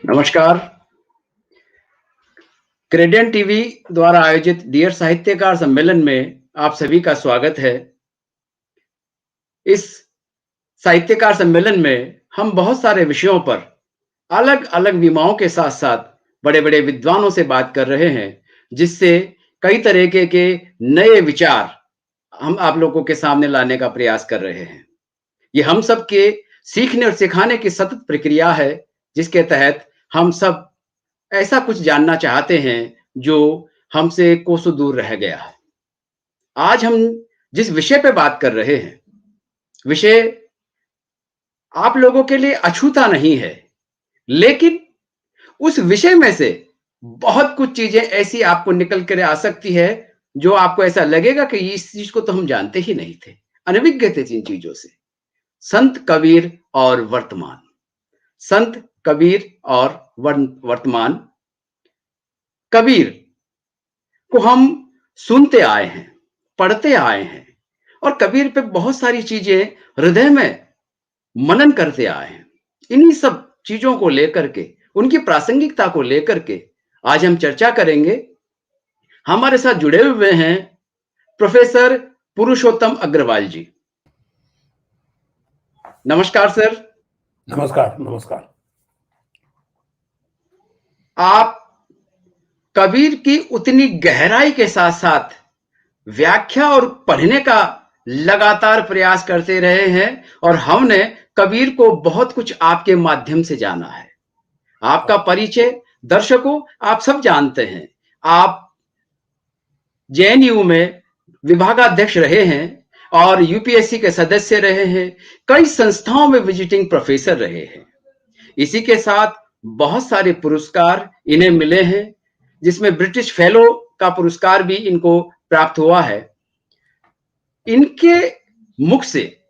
नमस्कार। क्रेडेंट टीवी द्वारा आयोजित डियर साहित्यकार सम्मेलन में आप सभी का स्वागत है। इस साहित्यकार सम्मेलन में हम बहुत सारे विषयों पर अलग-अलग विमाओं के साथ-साथ बड़े-बड़े विद्वानों से बात कर रहे हैं, जिससे कई तरीके के नए विचार हम आप लोगों के सामने लाने का प्रयास कर रहे हैं। ये हम सबके सीखने और सिखाने की सतत प्रक्रिया है, जिसके तहत हम सब ऐसा कुछ जानना चाहते हैं जो हमसे कोसों दूर रह गया है। आज हम जिस विषय पे बात कर रहे हैं, विषय आप लोगों के लिए अछूता नहीं है, लेकिन उस विषय में से बहुत कुछ चीज़ें ऐसी आपको निकल कर आ सकती है, जो आपको ऐसा लगेगा कि इस चीज़ को तो हम जानते ही नहीं थे, अनभिज्ञ थे जिन चीज़ों से। संत कबीर और वर्तमान, संत कबीर और वर्तमान। कबीर को हम सुनते आए हैं, पढ़ते आए हैं और कबीर पे बहुत सारी चीज़ें हृदय में मनन करते आए हैं। इन्हीं सब चीज़ों को लेकर के, उनकी प्रासंगिकता को लेकर के आज हम चर्चा करेंगे। हमारे साथ जुड़े हुए हैं प्रोफ़ेसर पुरुषोत्तम अग्रवाल जी। नमस्कार सर। नमस्कार, नमस्कार। आप कबीर की उतनी गहराई के साथ-साथ व्याख्या और पढ़ने का लगातार प्रयास करते रहे हैं और हमने कबीर को बहुत कुछ आपके माध्यम से जाना है। आपका परिचय दर्शकों आप सब जानते हैं। आप जेएनयू में विभागाध्यक्ष रहे हैं और यूपीएससी के सदस्य रहे हैं। कई संस्थाओं में विजिटिंग प्रोफेसर रहे हैं। इसी के साथ बहुत सारे पुरस्कार इन्हें मिले हैं, जिसमें ब्रिटिश फेलो का पुरस्कार भी इनको प्राप्त हुआ है। इनके मुख से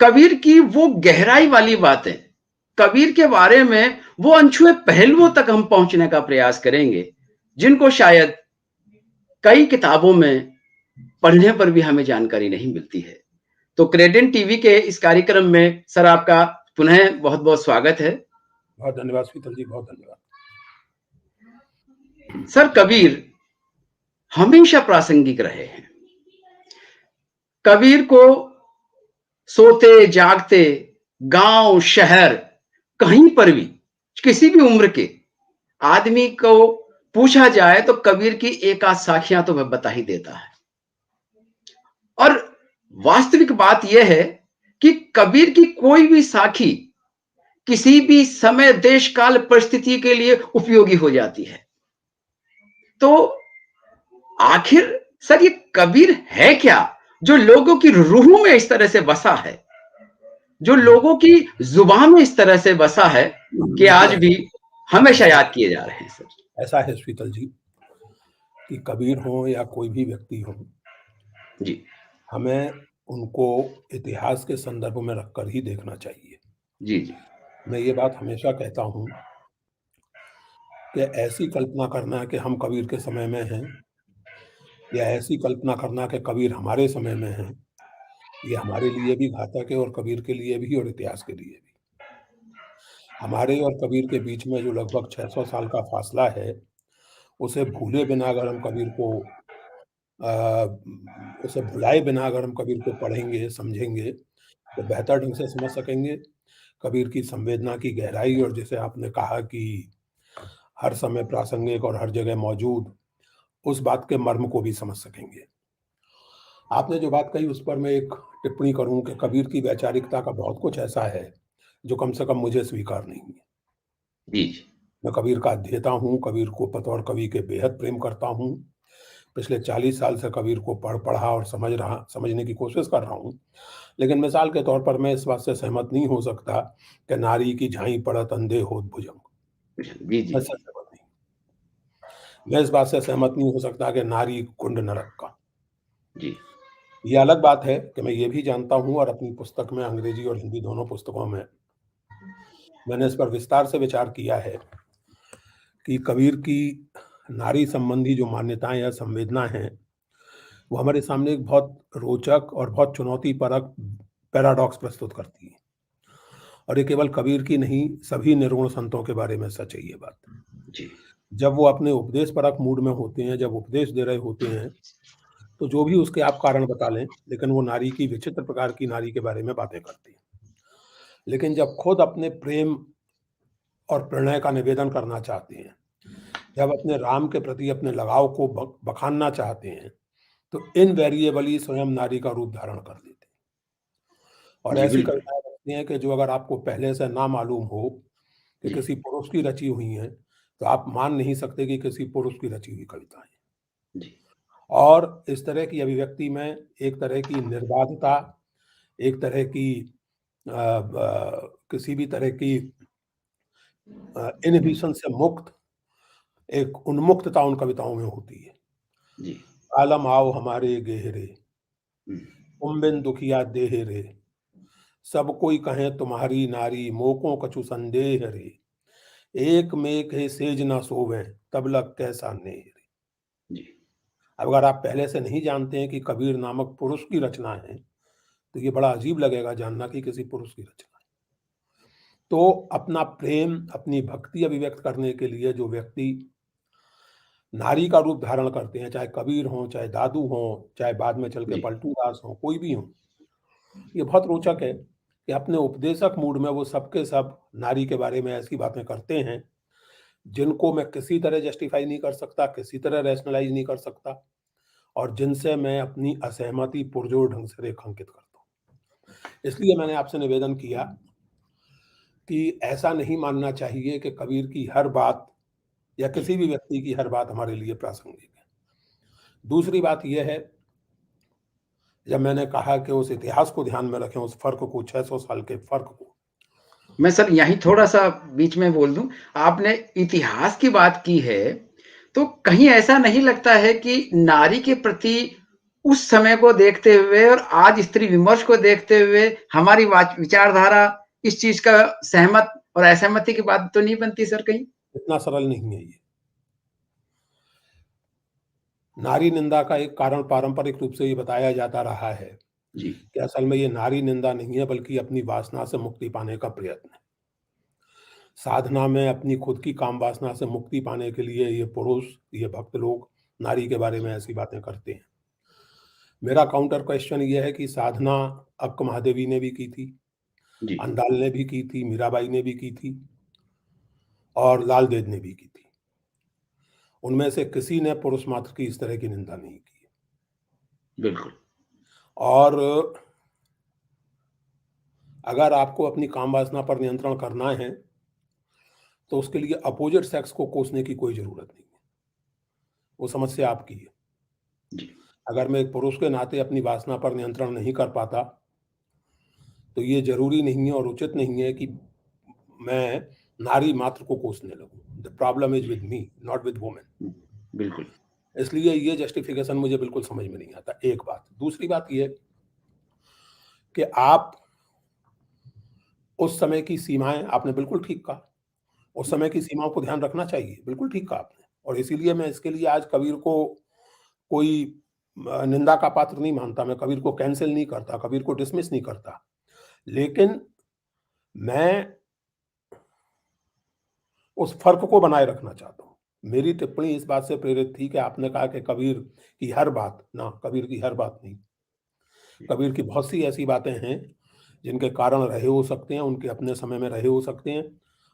कबीर की वो गहराई वाली बातें, कबीर के बारे में वो अनछुए पहलुओं तक हम पहुंचने का प्रयास करेंगे, जिनको शायद कई किताबों में पढ़ने पर भी हमें जानकारी नहीं मिलती है। तो क्रेडेंट टीवी के इस कार्यक्रम में सर आपका पुनः बहुत-बहुत स्वागत है। बहुत धन्यवाद शीतल जी, बहुत धन्यवाद। सर कबीर हमेशा प्रासंगिक रहे हैं। कबीर को सोते जागते गांव शहर कहीं पर भी किसी भी उम्र के आदमी को पूछा जाए तो कबीर की एक आध साखियां तो वह बता ही देता है। और वास्तविक बात यह है कि कबीर की कोई भी साखी किसी भी समय देश काल परिस्थिति के लिए उपयोगी हो जाती है। तो आखिर सर ये कबीर है क्या जो लोगों की रूह में इस तरह से बसा है, जो लोगों की जुबान में इस तरह से बसा है कि आज भी हमेशा याद किए जा रहे हैं सर। ऐसा है शीतल जी कि कबीर हो या कोई भी व्यक्ति हो जी हमें उनको इतिहास के संदर्भ में रखकर ही देखना चाहिए। जी जी मैं ये बात हमेशा कहता हूँ कि ऐसी कल्पना करना कि हम कबीर के समय में हैं या ऐसी कल्पना करना कि कबीर हमारे समय में हैं, ये हमारे लिए भी घातक है और कबीर के लिए भी और इतिहास के लिए भी। हमारे और कबीर के बीच में जो लगभग 600 साल का फासला है, उसे भूले बिना अगर हम कबीर को उसे भुलाए बिना अगर हम कबीर को पढ़ेंगे, समझेंगे, तो बेहतर ढंग से समझ सकेंगे। कबीर की संवेदना की गहराई और जैसे आपने कहा कि हर समय प्रासंगिक और हर जगह मौजूद, उस बात के मर्म को भी समझ सकेंगे। आपने जो बात कही उस पर मैं एक टिप्पणी करूँ कि कबीर की वैचारिकता का बहुत कुछ ऐसा है, जो कम से कम मुझे स्वीकार नहीं है। जी मैं कबीर का अध्येता हूँ, कबीर को बतौर कवि के बेहद प्रेम करता हूँ। पिछले 40 साल से कबीर को पढ़ा और समझने की कोशिश कर रहा हूँ। लेकिन मिसाल के तौर पर मैं इस बात से सहमत नहीं हो सकता कि नारी की झाई पड़त अंधे होत भुजंग। जी जी मैं इससे सहमत नहीं। मैं इस बात से सहमत नहीं हो सकता कि नारी कुंड नरक का। जी ये अलग बात है कि मैं ये भी जानता हूँ और अपनी पुस्तक में अंग्रेजी और हिंदी दोनों पुस्तकों में मैंने इस पर विस्तार से विचार किया है कि कबीर की नारी संबंधी जो मान्यताएं या संवेदना हैं, वो हमारे सामने एक बहुत रोचक और बहुत चुनौतीपूर्वक पैराडॉक्स प्रस्तुत करती है। और ये केवल कबीर की नहीं, सभी निर्गुण संतों के बारे में सच है ये बात। जी, जब वो अपने उपदेशपरक मूड में होते हैं, जब उपदेश दे रहे होते हैं, तो जो भी उसके आप कारण बता लें, लेकिन वो नारी की विचित्र प्रकार की नारी के बारे में बातें करते हैं। लेकिन जब खुद अपने प्रेम और प्रणय का निवेदन करना चाहते हैं, जब अपने राम के प्रति अपने लगाव को बखानना चाहते हैं, तो इनवेरिएबली स्वयं नारी का रूप धारण कर लेते हैं। और जी, ऐसी बिल्कुल। कविताएँ रचती हैं कि जो अगर आपको पहले से ना मालूम हो कि जी, किसी पुरुष की रची हुई हैं, तो आप मान नहीं सकते कि किसी पुरुष की रची हुई कविता है। जी, और इस तरह की अभिव्यक्ति में एक तरह की निर्बाधता, एक तरह की किसी भी तरह की इन्हिबिशन से मुक्त एक उन्मुक्तता उन कविताओं में होती है। जी। आलम आओ हमारे गेहरे, हुँ, तुम बिन दुखिया देह रे, सब कोई कहे तुम्हारी नारी, मोको कछु संदेह रे, एक मेघ है सेज न सोवें, तब लग कैसा नेह रे। जी, अब अगर आप पहले से नहीं जानते हैं कि कबीर नामक पुरुष की रचना है, तो ये बड़ा अजीब लगेगा जानना कि किसी पुरुष की रचना है। तो अपना प्रेम, अपनी भक्ति अभिव्यक्त करने के लिए जो व्यक्ति नारी का रूप धारण करते हैं, चाहे कबीर हों, चाहे दादू हों, चाहे बाद में चल के जी, पलटू दास हों, कोई भी हों, ये बहुत रोचक है कि अपने उपदेशक मूड में वो सब के सब नारी के बारे में ऐसी बातें करते हैं, जिनको मैं किसी तरह जस्टिफाई नहीं कर सकता, किसी तरह रैशनलाइज़ नहीं कर सकता और जिनसे मैं अपनी असहमति पुरजोर ढंग से रेखांकित करता हूँ। इसलिए मैंने आपसे निवेदन किया कि ऐसा नहीं मानना चाहिए कि कबीर की हर बात या जी। किसी भी व्यक्ति की हर बात हमारे लिए प्रासंगिक है। दूसरी बात ये है, जब मैंने कहा कि उस इतिहास को ध्यान में रखें, उस फ़र्क को 600 साल के फ़र्क को। मैं सर यहीं थोड़ा-सा बीच में बोल दूँ, आपने इतिहास की बात की है, तो कहीं ऐसा नहीं लगता है कि नारी के प्रति उस समय को देखते हुए और आज स्त्री विमर्श को देखते हुए हमारी विचारधारा इस चीज़ का सहमत और असहमति की बात तो नहीं बनती सर कहीं? इतना सरल नहीं है ये। नारी निंदा का एक कारण पारंपरिक रूप से ये बताया जाता रहा है जी, कि असल में ये नारी निंदा नहीं है बल्कि अपनी वासना से मुक्ति पाने का प्रयत्न है। साधना में अपनी खुद की काम वासना से मुक्ति पाने के लिए ये पुरुष, ये भक्त लोग नारी के बारे में ऐसी बातें करते हैं। मेरा काउंटर क्वेश्चन ये है कि साधना अक्क महादेवी ने भी की थी, जी, अंडाल ने भी की थी, मीराबाई ने भी की थी और लाल देद ने भी की थी। उनमें से किसी ने पुरुष मात्र की इस तरह की निंदा नहीं की। बिल्कुल। और अगर आपको अपनी काम वासना पर नियंत्रण करना है, तो उसके लिए अपोज़िट सेक्स को कोसने की कोई ज़रूरत नहीं है। वो समस्या आपकी है। जी, अगर मैं एक पुरुष के नाते अपनी वासना पर नियंत्रण नहीं कर पाता, तो ये ज़रूरी नहीं है और उचित नहीं है कि मैं नारी मात्र को कोसने लगूँ। The problem is ji, with me, not with women. बिल्कुल। इसलिए ये जस्टिफ़िकेशन मुझे बिल्कुल समझ में नहीं आता, एक बात। दूसरी बात ये कि आप उस समय की सीमाएँ आपने बिल्कुल ठीक कहा। उस समय की सीमाओं को ध्यान रखना चाहिए, बिल्कुल ठीक कहा आपने और इसीलिए मैं इसके लिए आज कबीर को कोई निंदा का पात्र नहीं मानता, मैं कबीर को कैंसल नहीं करता, कबीर को डिसमिस नहीं करता। लेकिन मैं उस फ़र्क को बनाए रखना चाहता हूँ। मेरी टिप्पणी इस बात से प्रेरित थी कि आपने कहा कि कबीर की हर बात, ना कबीर की हर बात नहीं। कबीर की बहुत सी ऐसी बातें हैं, जिनके कारण रहे हो सकते हैं, उनके अपने समय में रहे हो सकते हैं।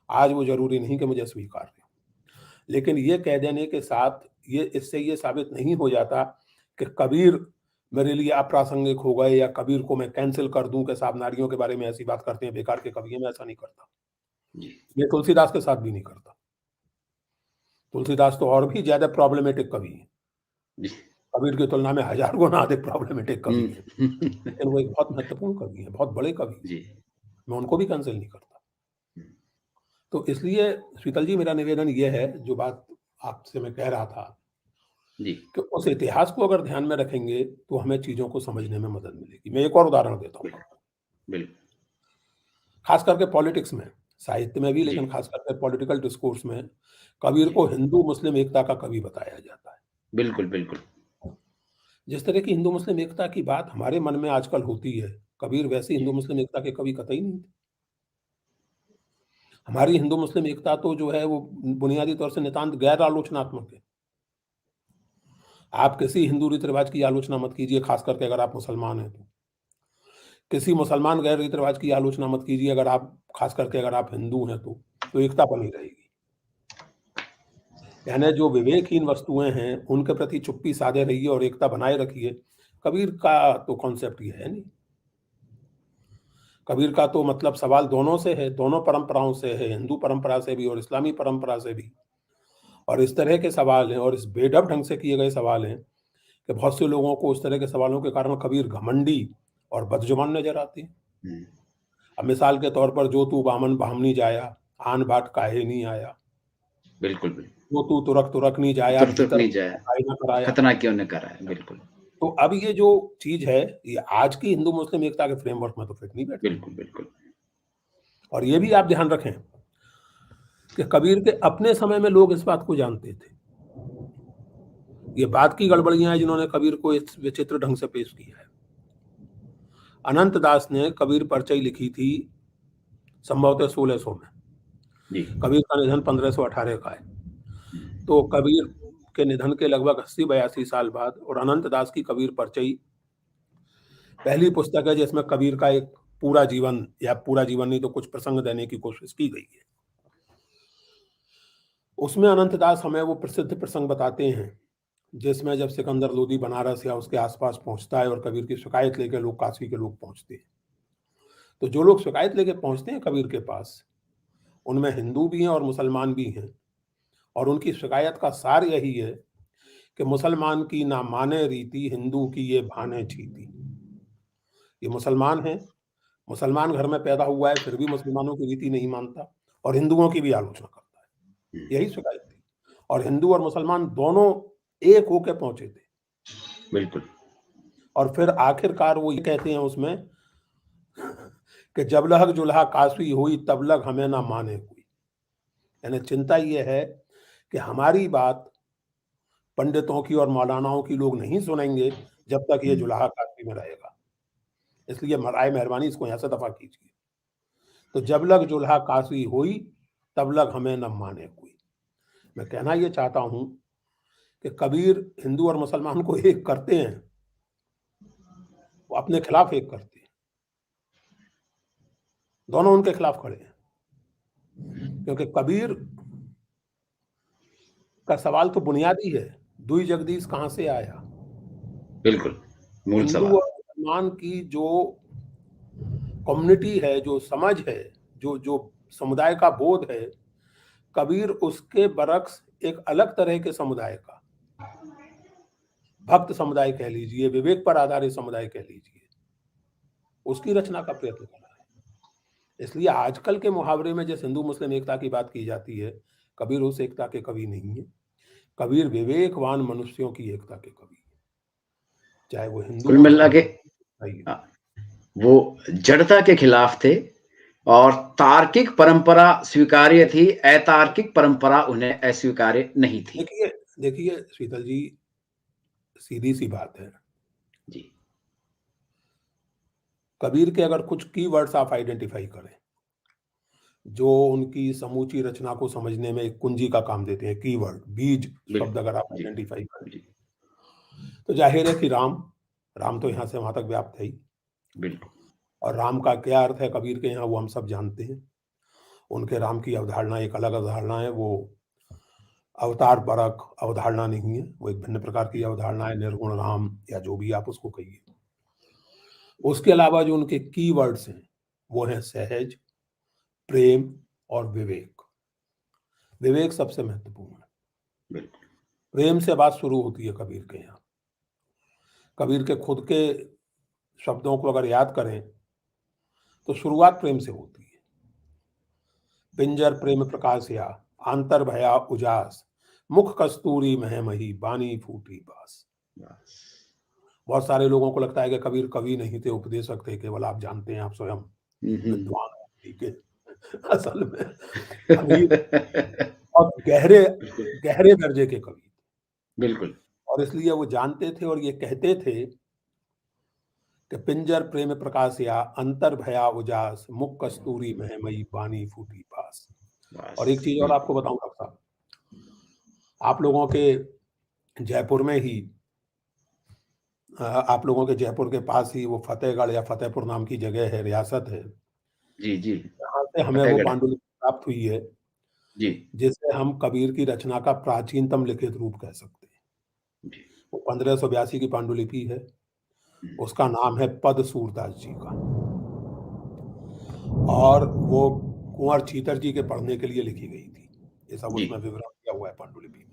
आज वो ज़रूरी नहीं कि मुझे स्वीकार्य हो। लेकिन ये कह देने के साथ ये इससे ये साबित नहीं हो जाता कि कबीर मेरे लिए अप्रासंगिक हो गए या कबीर को मैं कैंसल कर दूँ कि साहब नारियों के बारे में ऐसी बात करते हैं, बेकार के कवि हैं, मैं ऐसा नहीं करता। जी, मैं तुलसीदास के साथ भी नहीं करता। तुलसीदास तो और भी ज़्यादा प्रॉब्लमैटिक कवि हैं। जी। कबीर की तुलना में हज़ार गुना अधिक प्रॉब्लमैटिक कवि हैं। हुँ। लेकिन वो एक बहुत महत्वपूर्ण कवि हैं, बहुत बड़े कवि हैं। जी। मैं उनको भी कैंसल नहीं करता। हुँ, तो इसलिए शीतल जी मेरा निवेदन ये है, जो बात आपसे मैं कह रहा था जी, कि उस इतिहास को अगर ध्यान में रखेंगे, तो हमें चीज़ों को समझने में मदद मिलेगी। मैं एक और उदाहरण देता हूँ बिल्कुल, आपको, बिल्कुल। ख़ास करके पॉलिटिक्स में, साहित्य में भी जी, लेकिन ख़ास करके पॉलिटिकल डिस्कोर्स में कबीर जी। को हिंदू-मुस्लिम एकता का कवि बताया जाता है। बिल्कुल, बिल्कुल। जिस तरह की हिंदू-मुस्लिम एकता की बात हमारे मन में आजकल होती है, कबीर वैसी जी, हिंदू-मुस्लिम एकता के कवि कतई नहीं थे। हमारी हिंदू-मुस्लिम एकता तो जो है वो बुनियादी तौर से नितांत गैर आलोचनात्मक है। आप किसी हिंदू रीति-रिवाज की आलोचना मत कीजिए, ख़ास करके अगर आप मुसलमान हैं तो। किसी मुसलमान गैर रीति-रिवाज की आलोचना मत कीजिए अगर आप ख़ास करके अगर आप हिंदू हैं तो एकता बनी रहेगी। यानी जो विवेकहीन वस्तुएँ हैं, उनके प्रति चुप्पी साधे रहिए और एकता बनाए रखिए। कबीर का तो कॉन्सेप्ट ये है नहीं। कबीर का तो मतलब सवाल दोनों से है, दोनों परंपराओं से है, हिंदू परंपरा से भी और इस्लामी परंपरा से भी। और इस तरह के सवाल हैं और इस बेढब ढंग से किए गए सवाल हैं कि बहुत से लोगों को उस तरह के सवालों के कारण कबीर घमंडी और बदजुबान नज़र आते हैं। हुँ, अब मिसाल के तौर पर जो तू बामन भामनी जाया, आन बाट काहे नहीं आया। बिल्कुल, बिल्कुल। जो तू तुरक तुरक नहीं जाया, तुरतुक भीतर नहीं जाया, काहे ना कराया। खतना क्यों न कराया, बिल्कुल, तो अब ये जो चीज़ है, ये आज की हिंदू-मुस्लिम एकता के फ्रेमवर्क में तो फिट नहीं बैठती। बिल्कुल, बिल्कुल। और ये भी आप ध्यान रखें कि कबीर के अपने समय में लोग इस बात को जानते थे। ये बात की गड़बड़ियाँ हैं जिन्होंने कबीर को इस विचित्र ढंग से पेश किया है। अनंत दास ने कबीर परिचय लिखी थी संभवतः 1600 में। जी। कबीर का निधन 1518 का है। हुँ, तो कबीर के निधन के लगभग 80-82 साल बाद और अनंत दास की कबीर परिचय पहली पुस्तक है जिसमें कबीर का एक पूरा जीवन या पूरा जीवन नहीं तो कुछ प्रसंग देने की कोशिश की गई है। उसमें अनंत दास हमें वो प्रसिद्ध प्रसंग बताते हैं, जिसमें जब सिकंदर लोदी बनारस या उसके आस-पास पहुँचता है और कबीर की शिकायत लेके लोग काशी के लोग पहुँचते हैं। तो जो लोग शिकायत लेके पहुँचते हैं कबीर के पास, उनमें हिंदू भी हैं और मुसलमान भी हैं। और उनकी शिकायत का सार यही है कि मुसलमान की ना माने रीति, हिंदू की ये भाने चीती। ये मुसलमान है, मुसलमान घर में पैदा हुआ है, फिर भी मुसलमानों की रीति नहीं मानता और हिंदुओं की भी आलोचना करता है। हुँ, यही शिकायत थी और हिंदू और मुसलमान दोनों एक होके पहुँचे थे। बिल्कुल। और फिर आखिरकार वो ये कहते हैं उसमें कि जब लहक जुल्हा काशी हुई तब लग हमें ना माने कोई। यानी चिंता ये है कि हमारी बात पंडितों की और मौलानाओं की लोग नहीं सुनेंगे जब तक ये हुँ, जुल्हा काशी में रहेगा। इसलिए राय मेहरबानी इसको यहाँ से दफ़ा कीजिए। तो जब लग जुल्हा काशी हुई तब लग हमें न माने कोई। मैं कहना ये चाहता हूँ कि कबीर हिंदू और मुसलमान को एक करते हैं, वो अपने खिलाफ एक करते हैं। दोनों उनके खिलाफ खड़े हैं। क्योंकि कबीर का सवाल तो बुनियादी है, दुई जगदीश कहाँ से आया? बिल्कुल, मूल हिंदू सवाल। और मुसलमान की जो कम्युनिटी है, जो समझ है, जो जो समुदाय का बोध है, कबीर उसके बरक्स एक अलग तरह के समुदाय का, भक्त समुदाय कह लीजिए, विवेक पर आधारित समुदाय कह लीजिए, उसकी रचना का प्रयत्न कर रहा है। इसलिए आजकल के मुहावरे में जिस हिंदू-मुस्लिम एकता की बात की जाती है, कबीर उस एकता के कवि नहीं है। कबीर विवेकवान मनुष्यों की एकता के कवि हैं, चाहे वो हिंदू कुल हों, मिला चाहे के ईसाई हों। वो जड़ता के खिलाफ थे और तार्किक परंपरा स्वीकार्य थी, अतार्किक परंपरा उन्हें अस्वीकार्य नहीं थी। देखिए देखिए शीतल जी, सीधी-सी बात है। जी, कबीर के अगर कुछ कीवर्ड्स आप आइडेंटिफ़ाई करें, जो उनकी समूची रचना को समझने में एक कुंजी का काम देते हैं, कीवर्ड, बीज शब्द बिल्कुल। अगर आप जी, आइडेंटिफ़ाई करें, जी, तो ज़ाहिर है कि राम तो यहाँ से वहाँ तक व्याप्त है ही। बिल्कुल। और राम का क्या अर्थ है कबीर के यहाँ वो हम सब जानते हैं। उनके राम की अवधारणा एक अलग अवधारणा है, वो अवतार परक अवधारणा नहीं है, वो एक भिन्न प्रकार की अवधारणा है, निर्गुण राम या जो भी आप उसको कहिए। उसके अलावा जो उनके कीवर्ड्स हैं, वो हैं सहज, प्रेम और विवेक। विवेक सबसे महत्वपूर्ण है। बिल्कुल, प्रेम से बात शुरू होती है कबीर के यहाँ। कबीर के खुद के शब्दों को अगर याद करें, तो शुरुआत प्रेम से होती है। पिंजर प्रेम प्रकाशया, आंतर भया उजास, मुख कस्तूरी महमही, बानी फूटी बास। बस। बहुत सारे लोगों को लगता है कि कबीर कवि नहीं थे, उपदेशक थे, केवल आप जानते हैं, आप स्वयं हुँ, हुँ। विद्वान हैं, ठीक है। असल में कबीर बहुत गहरे बिल्कुल, गहरे दर्जे के कवि थे बिल्कुल। और इसलिए वो जानते थे और ये कहते थे कि पिंजर प्रेम प्रकाशया, अंतर भया उजास, मुख कस्तूरी महमयी, बानी फूटी पास। और एक बस, चीज़ और बिल्कुल। आपको बताऊँ डॉक्टर साहब, आप लोगों के जयपुर में ही आप लोगों के जयपुर के पास ही वो फ़तेहगढ़ या फ़तेहपुर नाम की जगह है, रियासत है, जी, जी। जहाँ से हमें वो फ़तेहगढ़। पांडुलिपि प्राप्त हुई है, जी, जिसे हम कबीर की रचना का प्राचीनतम लिखित रूप कह सकते हैं। जी। वो 1582 की पांडुलिपि है, हुँ, उसका नाम है पद सूरदास जी का और वो कुँवर छीतर जी के पढ़ने के लिए लिखी गई थी। ये सब जी, उसमें विवरण दिया हुआ है पांडुलिपि में।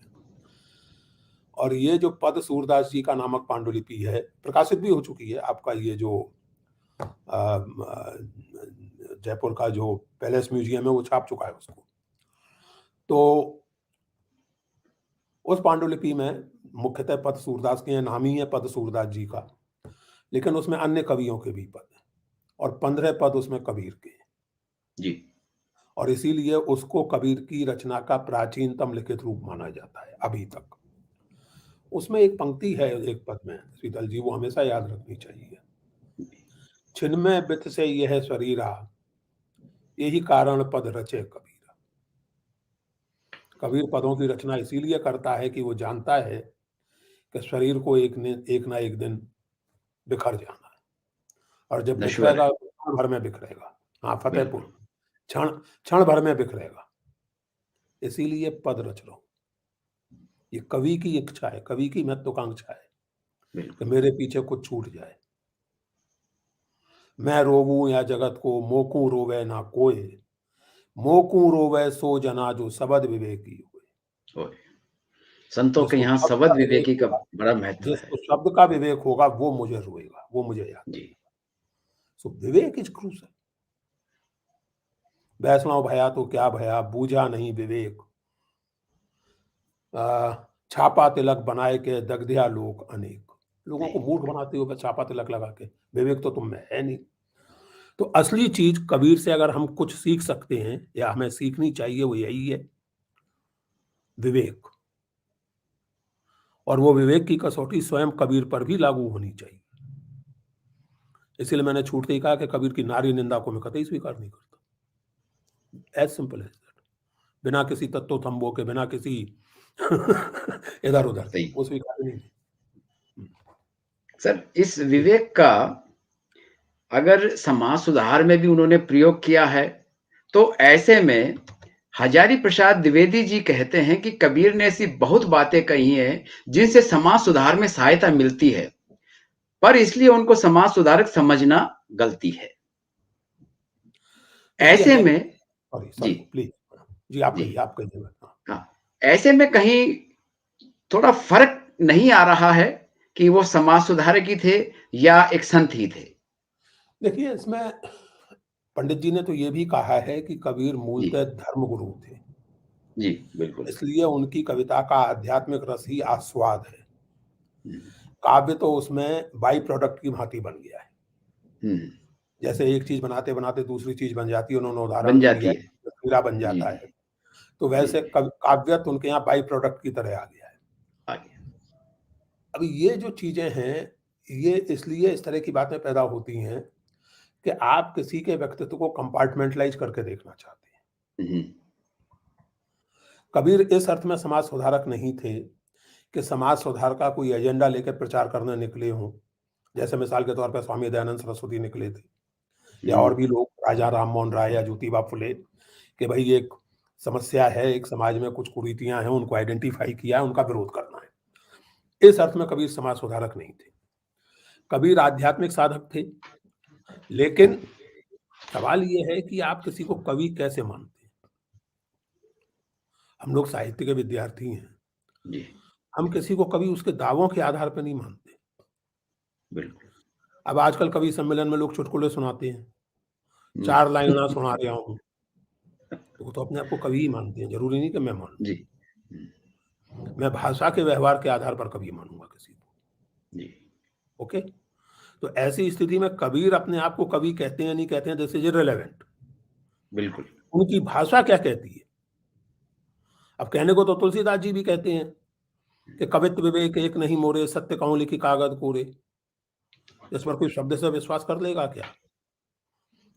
और ये जो पद सूरदास जी का नामक पांडुलिपि है, प्रकाशित भी हो चुकी है। आपका ये जो जयपुर का जो पैलेस म्यूजियम है वो छाप चुका है उसको। तो उस पांडुलिपि में मुख्यतः पद सूरदास के नाम ही है पद सूरदास जी का, लेकिन उसमें अन्य कवियों के भी पद हैं और 15 पद उसमें कबीर के हैं जी। और इसीलिए उसको कबीर की रचना का प्राचीनतम लिखित रूप माना जाता है अभी तक। उसमें एक पंक्ति है एक पद में शीतल जी, वो हमेशा याद रखनी चाहिए। छिन्मय बित से यह शरीरा, यही कारण पद रचे कबीरा। कबीर पदों की रचना इसीलिए करता है कि वो जानता है कि शरीर को एक ना एक दिन बिखर जाना है और जब नश्वर है, बिखरेगा तो क्षण भर में बिखरेगा। हाँ, फतेहपुर बिल्कुल, क्षण क्षण भर में बिखरेगा। इसीलिए पद रच रहा हूँ। ये कवि की इच्छा है, कवि की महत्वाकांक्षा है कि बिल्कुल। मेरे पीछे कुछ छूट जाए। मैं रोऊँ या जगत को मोकू रोवे ना कोय, मोकू रोवे सो जना जो सबद विवेकी होए। और संतों के जिसको यहाँ शब्द का शब्द विवेक विवेकी का होगा बड़ा महत्व है। जिसको शब्द का विवेक होगा वो मुझे रोएगा, वो मुझे याद जी, करेगा। सो विवेक इज़ क्रूसियल। वैष्णव भया तो क्या भया, बूझा नहीं विवेक। छापा तिलक बनाए के दग्ध्या लोक अनेक। लोगों को नहीं, मूर्ख बनाते हो बस छापा तिलक लगा के, विवेक तो तुम में है नहीं। तो असली चीज़ कबीर से अगर हम कुछ सीख सकते हैं या हमें सीखनी चाहिए वो यही है, विवेक। और वो विवेक की कसौटी स्वयं कबीर पर भी लागू होनी चाहिए। इसीलिए मैंने छूटते ही कहा कि कबीर की नारी निंदा को मैं कतई स्वीकार नहीं करता। As simple as that. बिना किसी तत्वथंबो के, बिना किसी इधर-उधर के, सही। वो स्वीकार ही नहीं। हुँ, सर, इस जी। विवेक का अगर समाज सुधार में भी उन्होंने प्रयोग किया है, तो ऐसे में हजारी प्रसाद द्विवेदी जी कहते हैं कि कबीर ने ऐसी बहुत बातें कही हैं, जिनसे समाज सुधार में सहायता मिलती है, पर इसलिए उनको समाज सुधारक समझना गलती है। देखिए ऐसे है में सॉरी, जी, सॉरी प्लीज़। जी, जी, आप कहिए मैं हाँ। हाँ, ऐसे में कहीं थोड़ा फ़र्क नहीं आ रहा है कि वो समाज सुधारक ही थे या एक संत ही थे? देखिए इसमें पंडित जी ने तो ये भी कहा है कि कबीर जी, मूलतः धर्मगुरु थे। जी, बिल्कुल। इसलिए उनकी कविता का आध्यात्मिक रस ही आस्वाद है। हुँ, काव्य तो उसमें बाई प्रोडक्ट की भांति बन गया है। हुँ, जैसे एक चीज़ बनाते-बनाते दूसरी चीज़ बन जाती है, उन्होंने उदाहरण बन भी दिया जाती है, है। हीरा बन जी, जाता जी, है। तो जी, वैसे कव काव्य तो उनके यहाँ बाई प्रोडक्ट की तरह आ गया है। आगे। अब ये जो चीज़ें हैं, ये इसलिए इस तरह की बातें पैदा होती हैं कि आप किसी के व्यक्तित्व को कंपार्टमेंटलाइज़ करके देखना चाहते हैं। हुँ, हुँ, कबीर इस अर्थ में समाज सुधारक नहीं थे कि समाज सुधार का कोई एजेंडा लेकर प्रचार करने निकले हों। जैसे मिसाल के तौर पे स्वामी दयानंद सरस्वती निकले थे या और हुँ, भी लोग राजा राममोहन राय या ज्योतिबा फुले कि भई एक समस्या है, एक समाज में कुछ कुरीतियाँ हैं, उनको आइडेंटिफ़ाई किया है, उनका विरोध करना है। इस अर्थ में कबीर समाज सुधारक नहीं थे। कबीर आध्यात्मिक साधक थे, लेकिन सवाल ये है कि आप किसी को कवि कैसे मानते हैं? हम लोग साहित्य के विद्यार्थी हैं। जी, हम किसी को कवि उसके दावों के आधार पे नहीं मानते। बिल्कुल। अब आजकल कवि सम्मेलन में लोग चुटकुले सुनाते हैं। हुँ, 4 लाइना सुना रहा हूँ, तो वो तो अपने आप को कवि ही मानते हैं, ज़रूरी नहीं कि मैं मानूँ। जी, हुँ, मैं भाषा के व्यवहार के आधार पर कवि मानूँगा किसी को, जी, ओके? तो ऐसी स्थिति में कबीर अपने आप को कवि कहते हैं, नहीं कहते हैं, दिस इज़ इर्रेलेवेंट। बिल्कुल। उनकी भाषा क्या कहती है? अब कहने को तो तुलसीदास जी भी कहते हैं कि कवित्व विवेक एक नहीं मोरे, सत्य कहूँ लिखि कागज कोरे। इस पर कोई शब्द से विश्वास कर लेगा क्या?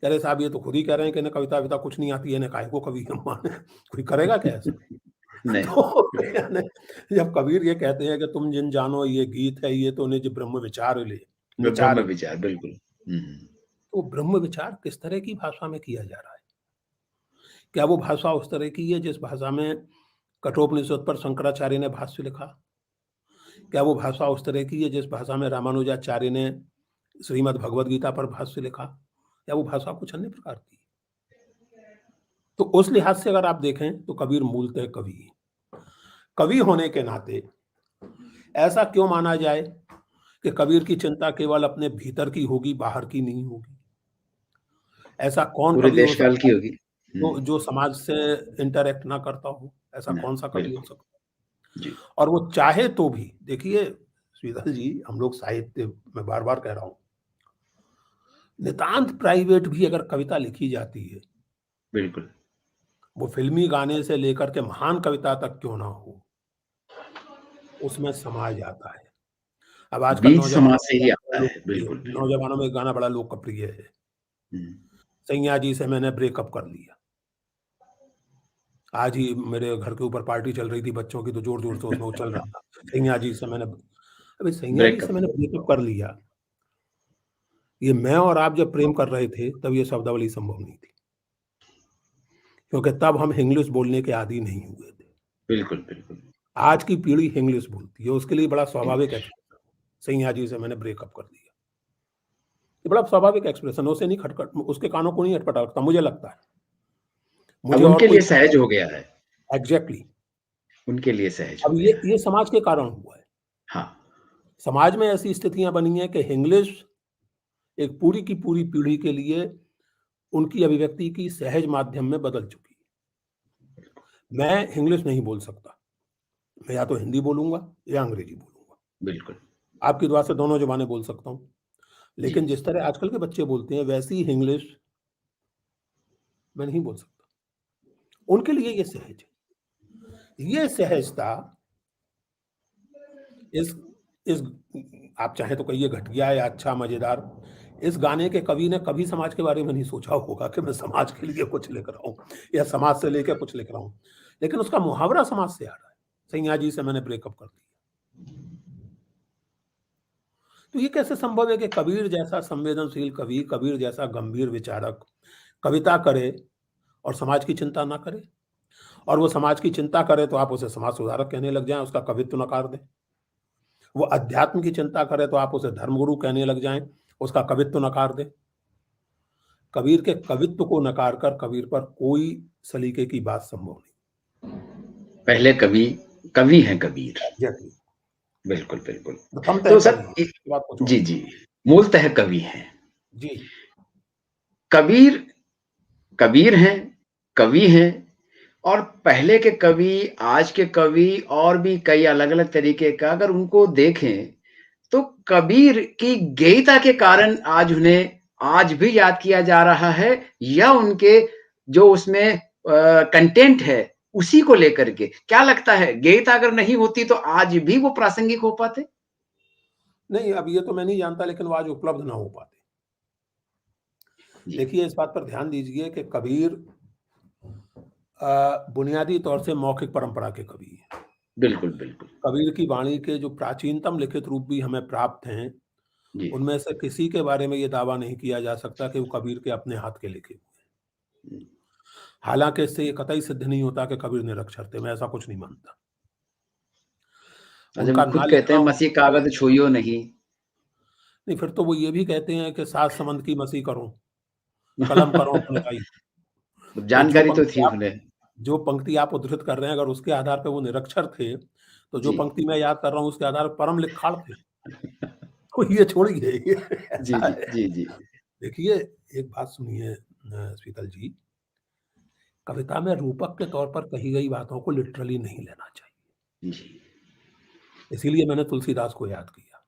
कह रहे साहब ये तो खुद ही कह रहे हैं कि इन्हें कविता-वविता कुछ नहीं आती है, इन्हें काहे को कवि हम माने, कोई करेगा क्या ऐसा? नहीं, तो यानी जब कबीर ये कहते हैं कि तुम जिन जानो ये गीत है, ये तो निज ब्रह्म ब्रह्म विचार ले। विचार बिल्कुल। तो ब्रह्म विचार किस तरह की भाषा में किया जा रहा है? क्या वो भाषा उस तरह की है जिस भाषा में कठोपनिषद पर शंकराचार्य ने भाष्य लिखा? क्या वो भाषा उस तरह की है जिस भाषा में रामानुजाचार्य ने श्रीमद् भगवद गीता पर भाष्य लिखा? या वो भाषा कुछ अन्य प्रकार की है? तो उस लिहाज से अगर आप देखें तो कबीर मूलतः कवि है। कवि होने के नाते ऐसा क्यों माना जाए कि कबीर की चिंता केवल अपने भीतर की होगी, बाहर की नहीं होगी? ऐसा कौन पूरे कवि हो देश काल सकता की है होगी। जो जो समाज से इंटरैक्ट ना करता हो? ऐसा ना, कौन-सा कवि हो बिल्कुल। सकता है? जी, और वो चाहे तो भी देखिए श्रीधर जी, हम लोग साहित्य मैं बार-बार कह रहा हूँ, नितांत प्राइवेट भी अगर कविता लिखी जाती है, बिल्कुल। वो फ़िल्मी गाने से लेकर के महान कविता तक क्यों ना हो, उसमें समाज आता है। अब आजकल बीज समाज नौजवानों में से एक ही गाना आता बड़ा है। लोकप्रिय बिल्कुल, बिल्कुल। नौजवानों में एक गाना बड़ा लोकप्रिय है, हुँ, सैयाँ जी से मैंने ब्रेकअप कर लिया। आज ही मेरे घर के ऊपर पार्टी चल रही थी बच्चों की, तो ज़ोर-ज़ोर से उसमें वो चल रहा था। सैयाँ जी से मैंने अबे सैयाँ जी से ब्रेकअप। मैंने ब्रेकअप कर लिया। ये मैं और आप जब प्रेम कर रहे थे, तब ये शब्दावली संभव नहीं थी। क्योंकि तब हम हिंग्लिश बोलने के आदी नहीं हुए थे। बिल्कुल, बिल्कुल। आज की पीढ़ी हिंग्लिश बोलती है, उसके लिए बड़ा स्वाभाविक इंग्लिश। एक्सप्रेशन सैयाँ जी से मैंने ब्रेकअप कर दिया। ये बड़ा स्वाभाविक एक्सप्रेशन है, उसे नहीं खटखट उसके कानों को नहीं अटपटा लगता, मुझे लगता है। अब मुझे और उनके कोई लिए सहज हो गया है। एग्ज़ैक्टली। उनके लिए सहज हो अब गया है। ये समाज के कारण हुआ है। हाँ, समाज में ऐसी स्थितियाँ बनी हैं कि हिंग्लिश एक पूरी की पूरी पीढ़ी के लिए उनकी अभिव्यक्ति की सहज माध्यम में बदल चुकी है। मैं हिंग्लिश नहीं बोल सकता, मैं या तो हिंदी बोलूँगा या अंग्रेज़ी बोलूँगा। बिल्कुल। आपकी दुआ से दोनों ज़ुबानें बोल सकता हूँ। जी, लेकिन जिस तरह आजकल के बच्चे बोलते हैं, वैसी हिंग्लिश मैं नहीं बोल सकता। उनके लिए ये सहज है। ये सहजता इस इस आप चाहें तो कहिए घटिया या अच्छा मज़ेदार, इस गाने के कवि ने कभी समाज के बारे में नहीं सोचा होगा कि मैं समाज के लिए कुछ लिख रहा हूँ या समाज से लेके कुछ लिख रहा हूँ। लेकिन उसका मुहावरा समाज से आ रहा है। सैयाँ जी से मैंने ब्रेकअप कर दिया। तो ये कैसे संभव है कि कबीर जैसा संवेदनशील कवि, कबीर जैसा गंभीर विचारक कविता करे और समाज की चिंता ना करे? और वो समाज की चिंता करे तो आप उसे समाज सुधारक कहने लग जाएँ, उसका कवित्व नकार दें। वो अध्यात्म की चिंता करे तो आप उसे धर्मगुरु कहने लग जाएँ, उसका कवित्व नकार दें। कबीर के कवित्व को नकार कर कबीर पर कोई सलीके की बात संभव नहीं। पहले कवि हैं कबीर। एग्ज़ैक्टली। बिल्कुल, बिल्कुल। प्रथमतः तो कवि सर हैं, इ उसके बाद कुछ और जी, नहीं। जी। मूलतः कवि हैं। जी, कबीर कबीर हैं, कवि हैं और पहले के कवि, आज के कवि और भी कई अलग-अलग तरीके का अगर उनको देखें, तो कबीर की गेयता के कारण आज उन्हें आज भी याद किया जा रहा है या उनके जो उसमें कंटेंट है, उसी को लेकर के। क्या लगता है, गेयता अगर नहीं होती तो आज भी वो प्रासंगिक हो पाते? नहीं अब ये तो मैं नहीं जानता लेकिन वो आज उपलब्ध ना हो पाते। जी, देखिए इस बात पर ध्यान दीजिए कि कबीर बुनियादी तौर से मौखिक परंपरा के कवि हैं। बिल्कुल, बिल्कुल। कबीर की वाणी के जो प्राचीनतम लिखित रूप भी हमें प्राप्त हैं, जी। उनमें से किसी के बारे में ये दावा नहीं किया जा सकता कि वो कबीर के अपने हाथ के लिखे हुए हैं। हुँ। हालाँकि इससे ये कतई सिद्ध नहीं होता कि कबीर निरक्षर थे, मैं ऐसा कुछ नहीं मानता। अच्छा वो उनका खुद ना कहते लिखना हैं और मसीह कागज़ छुइयो नहीं। नहीं फिर तो वो ये भी कहते हैं कि सात समंद की मसी करो, कलम करो अपने तो जानकारी तो थी उन्हें। जो पंक्ति आप उद्धृत कर रहे हैं, अगर उसके आधार पे वो निरक्षर थे, तो जो जी। पंक्ति मैं याद कर रहा हूँ, उसके आधार पे परम लिखाड़ थे। तो ये छोड़िए, ये जी, ऐसा जी। है। जी, जी। देखिए, एक बात सुनिए शीतल जी, कविता में रूपक के तौर पर कही गई बातों को लिटरली नहीं लेना चाहिए। जी, इसीलिए मैंने तुलसीदास को याद किया।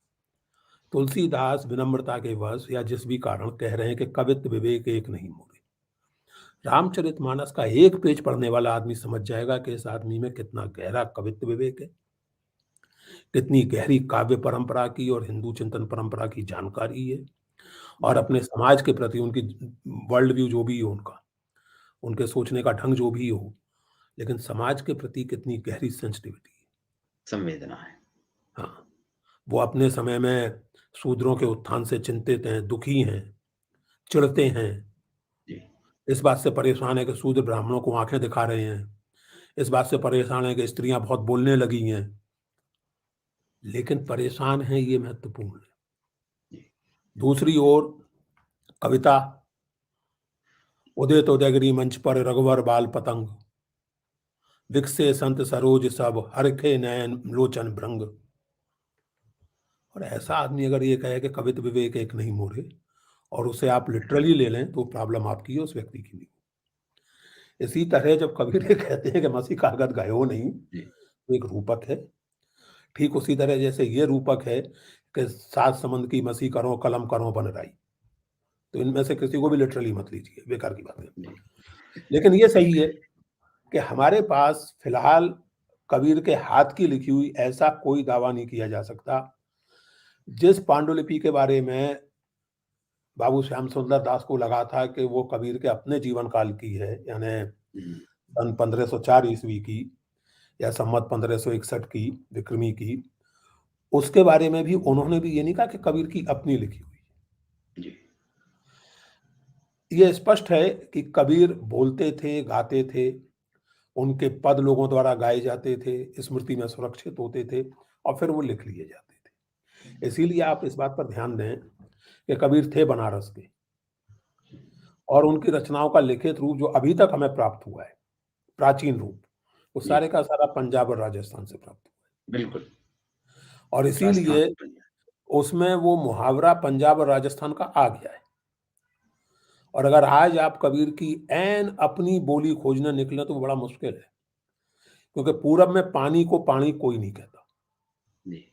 तुलसीदास विनम्रता के वश या जिस भी कारण कह रहे हैं कि कवित्व विवेक एक नहीं मोरे। रामचरितमानस का एक पेज पढ़ने वाला आदमी समझ जाएगा कि इस आदमी में कितना गहरा कवित्व विवेक है, कितनी गहरी काव्य परंपरा की और हिंदू चिंतन परंपरा की जानकारी है और अपने समाज के प्रति उनकी वर्ल्ड व्यू जो भी हो उनका, उनके सोचने का ढंग जो भी हो, लेकिन समाज के प्रति कितनी गहरी सेंसिटिविटी है। संवेदना है। हाँ, वो अपने समय में शूद्रों के उत्थान से चिंतित हैं, दुखी हैं, चिढ़ते हैं, जी, इस बात से परेशान है कि शूद्र ब्राह्मणों को आँखें दिखा रहे हैं, इस बात से परेशान है कि स्त्रियाँ बहुत बोलने लगी हैं, लेकिन परेशान हैं ये महत्वपूर्ण है। जी, दूसरी ओर कविता, उदित उदयगिरि मंच पर रघुवर बाल पतंग, विकसे संत सरोज सब, हरखे नयन लोचन भृंग। और ऐसा आदमी अगर ये कहे कि कवित विवेक एक नहीं मोरे, और उसे आप लिटरली ले लें तो प्रॉब्लम आपकी है, उस व्यक्ति की नहीं। इसी तरह जब कबीर ये कहते हैं कि मसी कागत गयो नहीं, जी, तो एक रूपक है। ठीक उसी तरह जैसे ये रूपक है कि सात समंद की मसी करो कलम करो बन राई। तो इनमें से किसी को भी लिटरली मत लीजिए, बेकार की बात है। जी, लेकिन ये सही है कि हमारे पास फिलहाल कबीर के हाथ की लिखी हुई ऐसा कोई दावा नहीं किया जा सकता, जिस पांडुलिपि के बारे में बाबू श्याम सुंदर दास को लगा था कि वो कबीर के अपने जीवन काल की है, यानी हुँ, सन 1504 ईस्वी की या संवत 1561 की विक्रमी की, उसके बारे में भी उन्होंने भी ये नहीं कहा कि कबीर की अपनी लिखी हुई। जी, ये स्पष्ट है कि कबीर बोलते थे, गाते थे, उनके पद लोगों द्वारा गाए जाते थे, स्मृति में सुरक्षित होते थे और फिर वो लिख लिए जाते थे। इसीलिए आप इस बात पर ध्यान दें कि कबीर थे बनारस के, और उनकी रचनाओं का लिखित रूप जो अभी तक हमें प्राप्त हुआ है, प्राचीन रूप, वो जी, सारे का सारा पंजाब और राजस्थान से प्राप्त हुआ बिल्कुल, है। और राजस्थान इसीलिए से पंजाब। उसमें वो मुहावरा पंजाब और राजस्थान का आ गया है। और अगर आज आप कबीर की ऐन अपनी बोली खोजने निकलें तो वो बड़ा मुश्किल है, क्योंकि पूरब में पानी को पानी कोई नहीं कहता। जी,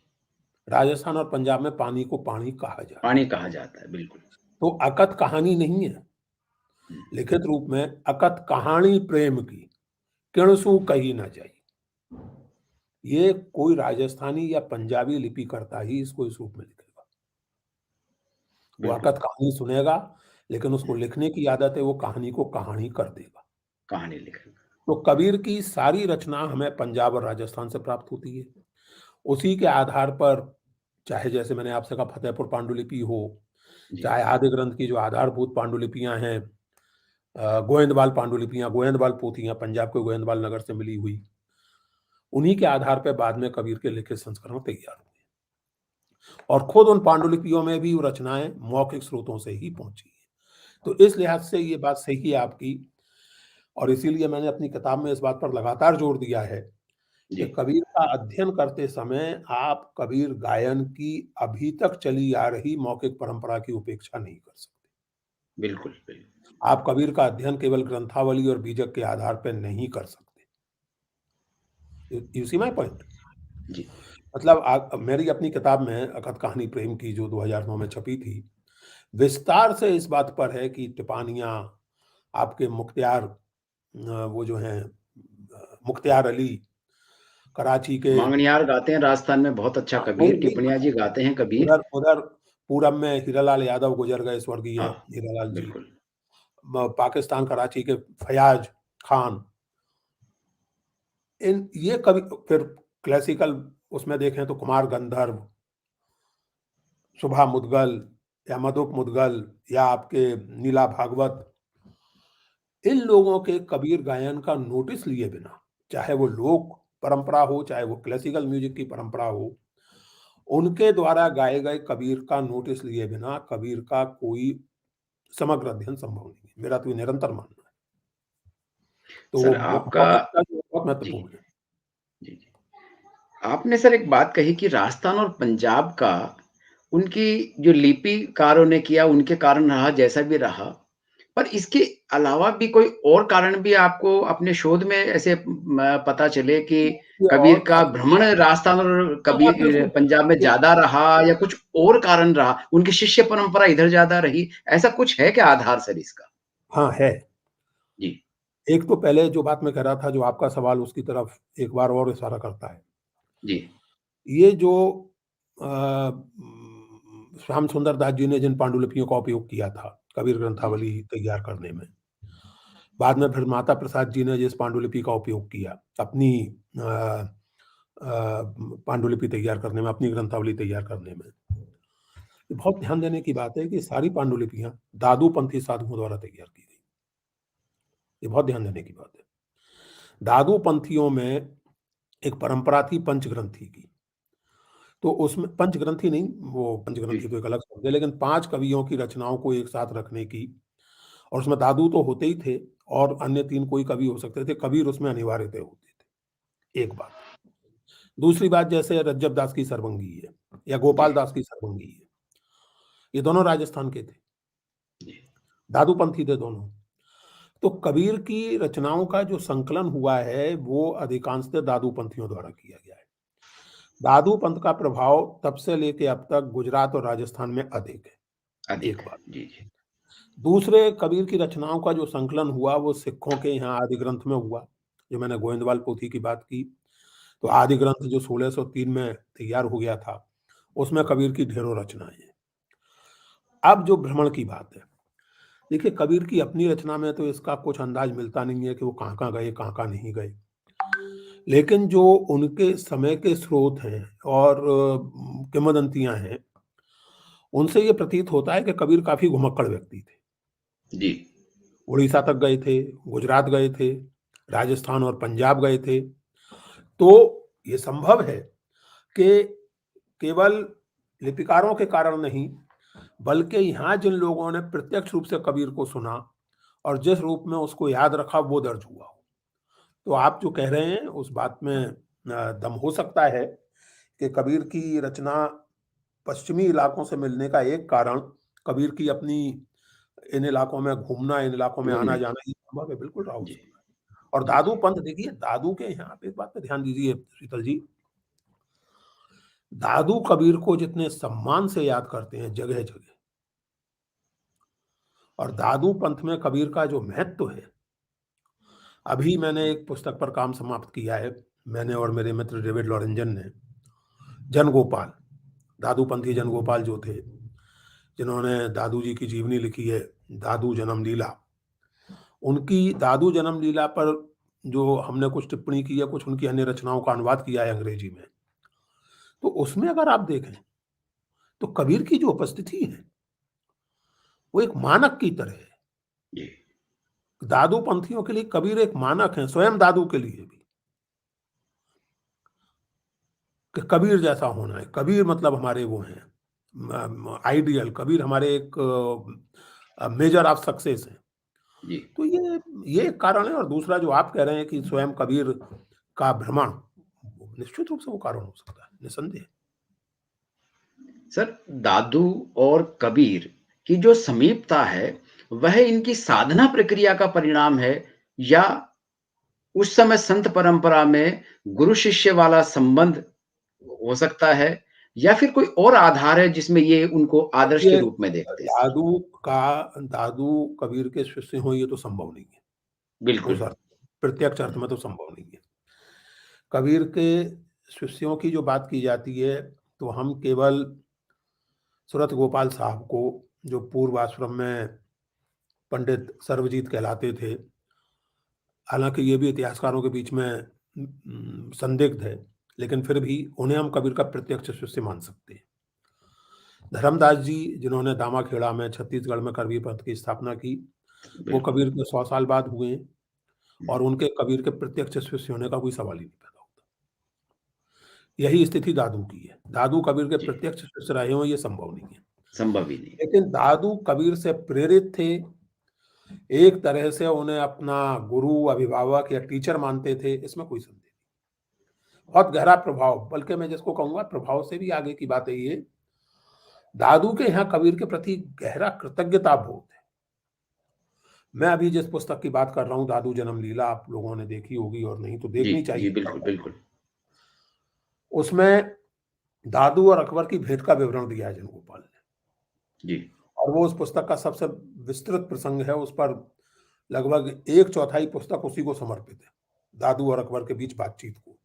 राजस्थान और पंजाब में पानी को पानी कहा जाता पानी कहा जाता है, बिल्कुल। है। तो अकथ कहानी नहीं है, हुँ, लिखित रूप में अकथ कहानी प्रेम की, किणसु कही ना जाई। ये कोई राजस्थानी या पंजाबी लिपिकर्ता ही इसको इस रूप में लिखेगा। वो बिल्कुल, अकथ कहानी सुनेगा, लेकिन उसको हुँ, लिखने की आदत है, वो कहानी को कहानी कर देगा। कहानी लिखेगा। तो कबीर की सारी रचना हमें पंजाब और राजस्थान से प्राप्त होती है। उसी के आधार पर, चाहे जैसे मैंने आपसे कहा फतेहपुर पांडुलिपि हो, जी, चाहे आदि ग्रंथ की जो आधारभूत पांडुलिपियाँ हैं, गोविंदवाल पांडुलिपियाँ, गोविंदवाल पोथियाँ पंजाब के गोविंदवाल नगर से मिली हुई, उन्हीं के आधार पे बाद में कबीर के लिखित संस्करण तैयार हुए। और खुद उन पांडुलिपियों में भी वो रचनाएँ मौखिक स्रोतों से ही पहुँची हैं। तो इस लिहाज से ये बात सही है आपकी, और इसीलिए मैंने अपनी किताब में इस बात पर लगातार जोर दिया है जी, कि कबीर का अध्ययन करते समय आप कबीर गायन की अभी तक चली आ रही मौखिक परंपरा की उपेक्षा नहीं कर सकते। बिल्कुल, आप कबीर का अध्ययन केवल ग्रंथावली और बीजक के आधार पे नहीं कर सकते। You see my point? जी, मतलब मेरी अपनी किताब में अकथ कहानी प्रेम की जो 2009 में छपी थी, विस्तार से इस बात पर है कि टिपानियाँ आपके मुख्तियार, वो जो हैं मुख्तियार अली, कराची के, मांगणियार गाते हैं राजस्थान में बहुत अच्छा हाँ, वही कबीर, वही टिप्पणियाँ जी गाते हैं कबीर। उधर उधर पूरब में हीरालाल यादव गुजर गए, स्वर्गीय हाँ, हीरालाल जी। बिल्कुल, पाकिस्तान कराची के फयाज खान, इन ये कवि, फिर क्लासिकल उसमें देखें तो कुमार गंधर्व, सुभा मुदगल या मधुप मुदगल या आपके नीला भागवत, इन लोगों के कबीर गायन का नोटिस लिए बिना, चाहे वो लोक परंपरा हो, चाहे वो क्लासिकल म्यूजिक की परंपरा हो, उनके द्वारा गाए गए कबीर का नोटिस लिए बिना कबीर का कोई समग्र अध्ययन संभव नहीं है। मेरा तो ये निरंतर मानना है। तो वो सर आपका मौखिकता जो है बहुत जी, महत्वपूर्ण है। जी, जी। आपने सर एक बात कही कि राजस्थान और पंजाब का उनकी जो लिपिकारों ने किया उनके कारण रहा जैसा भी रहा, पर इसके अलावा भी कोई और कारण भी आपको अपने शोध में ऐसे पता चले कि ये कबीर और का कारण, भ्रमण राजस्थान और हाँ, कबीर बिल्कुल, पंजाब में ये ज़्यादा रहा या कुछ और कारण रहा? उनकी शिष्य परंपरा इधर ज़्यादा रही, ऐसा कुछ है क्या आधार सर इसका? हाँ, है। जी, एक तो पहले जो बात मैं कह रहा था, जो आपका सवाल उसकी तरफ एक बार और इशारा करता है। जी, ये जो श्याम सुंदर दास जी ने जिन पांडुलिपियों का उपयोग किया था कबीर जी, जी। ग्रंथावली तैयार करने में, बाद में फिर माता प्रसाद जी ने जिस पांडुलिपि का उपयोग किया अपनी अ पांडुलिपि तैयार करने में, अपनी ग्रंथावली तैयार करने में, ये बहुत ध्यान देने की बात है कि सारी पांडुलिपियाँ दादूपंथी साधुओं द्वारा तैयार की गई। ये बहुत ध्यान देने की बात है। दादूपंथियों में एक परंपरा थी पंचग्रंथी की। तो उसमें पंचग्रंथी नहीं, वो जी, पंचग्रंथी तो एक अलग शब्द है, लेकिन 5 कवियों की रचनाओं को एक साथ रखने की, और उसमें दादू तो होते ही थे और अन्य 3 कोई कवि हो सकते थे, कबीर उसमें अनिवार्य थे होते थे, एक बात। दूसरी बात, जैसे रज्जब दास की सरबंगी है या जी, गोपाल दास की सरबंगी है, ये दोनों राजस्थान के थे, जी। दादूपंथी थे दोनों। तो कबीर की रचनाओं का जो संकलन हुआ है, वो अधिकांशतः दादूपंथियों द्वारा किया गया है। दादू पंथ का प्रभाव तब से लेके अब तक गुजरात और राजस्थान में अधिक है, अधिक एक है। बात। जी, जी। दूसरे, कबीर की रचनाओं का जो संकलन हुआ, वो सिखों के यहाँ आदि ग्रंथ में हुआ। जो मैंने गोविंदवाल पोथी की बात की, तो जी, आदि ग्रंथ जो 1603 में तैयार हो गया था, उसमें कबीर की ढेरों रचनाएँ हैं। अब जो भ्रमण की बात है, देखिए कबीर की अपनी रचना में तो इसका कुछ अंदाज़ मिलता नहीं है कि वो कहाँ-कहाँ गए, कहाँ-कहाँ नहीं गए। लेकिन जो उनके समय के स्रोत हैं और किंवदंतियाँ हैं, उनसे ये प्रतीत होता है कि कबीर काफ़ी घुमक्कड़ व्यक्ति थे। जी। उड़ीसा तक गए थे, गुजरात गए थे, राजस्थान और पंजाब गए थे। तो ये संभव है कि केवल लिपिकारों के कारण नहीं, बल्कि यहाँ जिन लोगों ने प्रत्यक्ष रूप से कबीर को सुना और जिस रूप में उसको याद रखा, वो दर्ज हुआ हो। तो आप जो कह रहे हैं, उस बात में दम हो सकता है कि कबीर की रचना पश्चिमी इलाकों से मिलने का एक कारण कबीर की अपनी इन इलाकों में घूमना, इन इलाकों में घूमने आना-जाना, ये संभव है, बिल्कुल रहा हो जी, सकता है। और जी, दादू जी। पंथ देखिए, दादू के यहाँ आप एक बात पे ध्यान दीजिए शीतल जी, दादू कबीर को जितने सम्मान से याद करते हैं जगह-जगह, और दादू पंथ में कबीर का जो महत्व है, अभी मैंने एक पुस्तक पर काम समाप्त किया है, मैंने और मेरे मित्र डेविड लॉरेंजन ने, जनगोपाल, दादूपंथी जनगोपाल जो थे, जिन्होंने दादू जी की जीवनी लिखी है, दादू जन्म लीला। उनकी दादू जन्म लीला पर जो हमने कुछ टिप्पणी की है, कुछ उनकी अन्य रचनाओं का अनुवाद किया है अंग्रेजी में। तो उसमें अगर आप देखें, तो कबीर की जो उपस्थिति है, वो एक मानक की तरह है। जी, दादू पंथियों के लिए कबीर एक मानक है, स्वयं दादू के लिए भी, कि कबीर जैसा होना है। कबीर मतलब हमारे वो हैं आइडियल, कबीर हमारे एक मेजर ऑफ सक्सेस हैं। जी। तो ये एक कारण है, और दूसरा जो आप कह रहे हैं कि स्वयं कबीर का भ्रमण, निश्चित रूप से वो कारण हो सकता है, निसंदेह। सर, दादू और कबीर की जो समीपता है, वह इनकी साधना प्रक्रिया का परिणाम है या उस समय संत परंपरा में गुरु-शिष्य वाला संबंध हो सकता है या फिर कोई और आधार है जिसमें ये उनको आदर्श के देखिए, रूप में देखते हैं? दादू कबीर के शिष्य हों, ये तो संभव नहीं है, उस बिल्कुल। अर्थ में, प्रत्यक्ष अर्थ में तो संभव नहीं है। कबीर के शिष्यों की जो बात की जाती है, तो हम केवल सूरत गोपाल साहब को, जो पूर्व आश्रम में पंडित सर्वजीत कहलाते थे, हालाँकि ये भी इतिहासकारों के बीच में संदिग्ध है, लेकिन फिर भी उन्हें हम कबीर का प्रत्यक्ष शिष्य मान सकते हैं। धर्मदास जी, जिन्होंने दामाखेड़ा में छत्तीसगढ़ में कबीर पंथ की स्थापना की, वो बिल्कुल। कबीर के 100 साल बाद हुए हैं, हुँ, और उनके कबीर के प्रत्यक्ष शिष्य होने का कोई सवाल ही नहीं पैदा होता। यही स्थिति दादू की है। दादू कबीर के जी, प्रत्यक्ष शिष्य रहे हों, ये संभव नहीं है। संभव ही नहीं। लेकिन दादू कबीर से प्रेरित थे, एक तरह से उन्हें अपना गुरु, अभिभावक या टीचर मानते थे, इसमें कोई संदेह नहीं। बहुत गहरा प्रभाव, बल्कि मैं जिसको कहूँगा प्रभाव से भी आगे की बात है ये, दादू के यहाँ कबीर के प्रति गहरा कृतज्ञता बोध है। मैं अभी जिस पुस्तक की बात कर रहा हूँ, दादू जन्म लीला, आप लोगों ने देखी होगी, और नहीं तो जी, देखनी जी, चाहिए। बिल्कुल, बिल्कुल। उसमें दादू और अकबर की भेंट का विवरण दिया है जन गोपाल ने, जी, और वो उस पुस्तक का सबसे विस्तृत प्रसंग है। उस पर लगभग 1/4 पुस्तक उसी को समर्पित है, दादू और अकबर के बीच बातचीत को,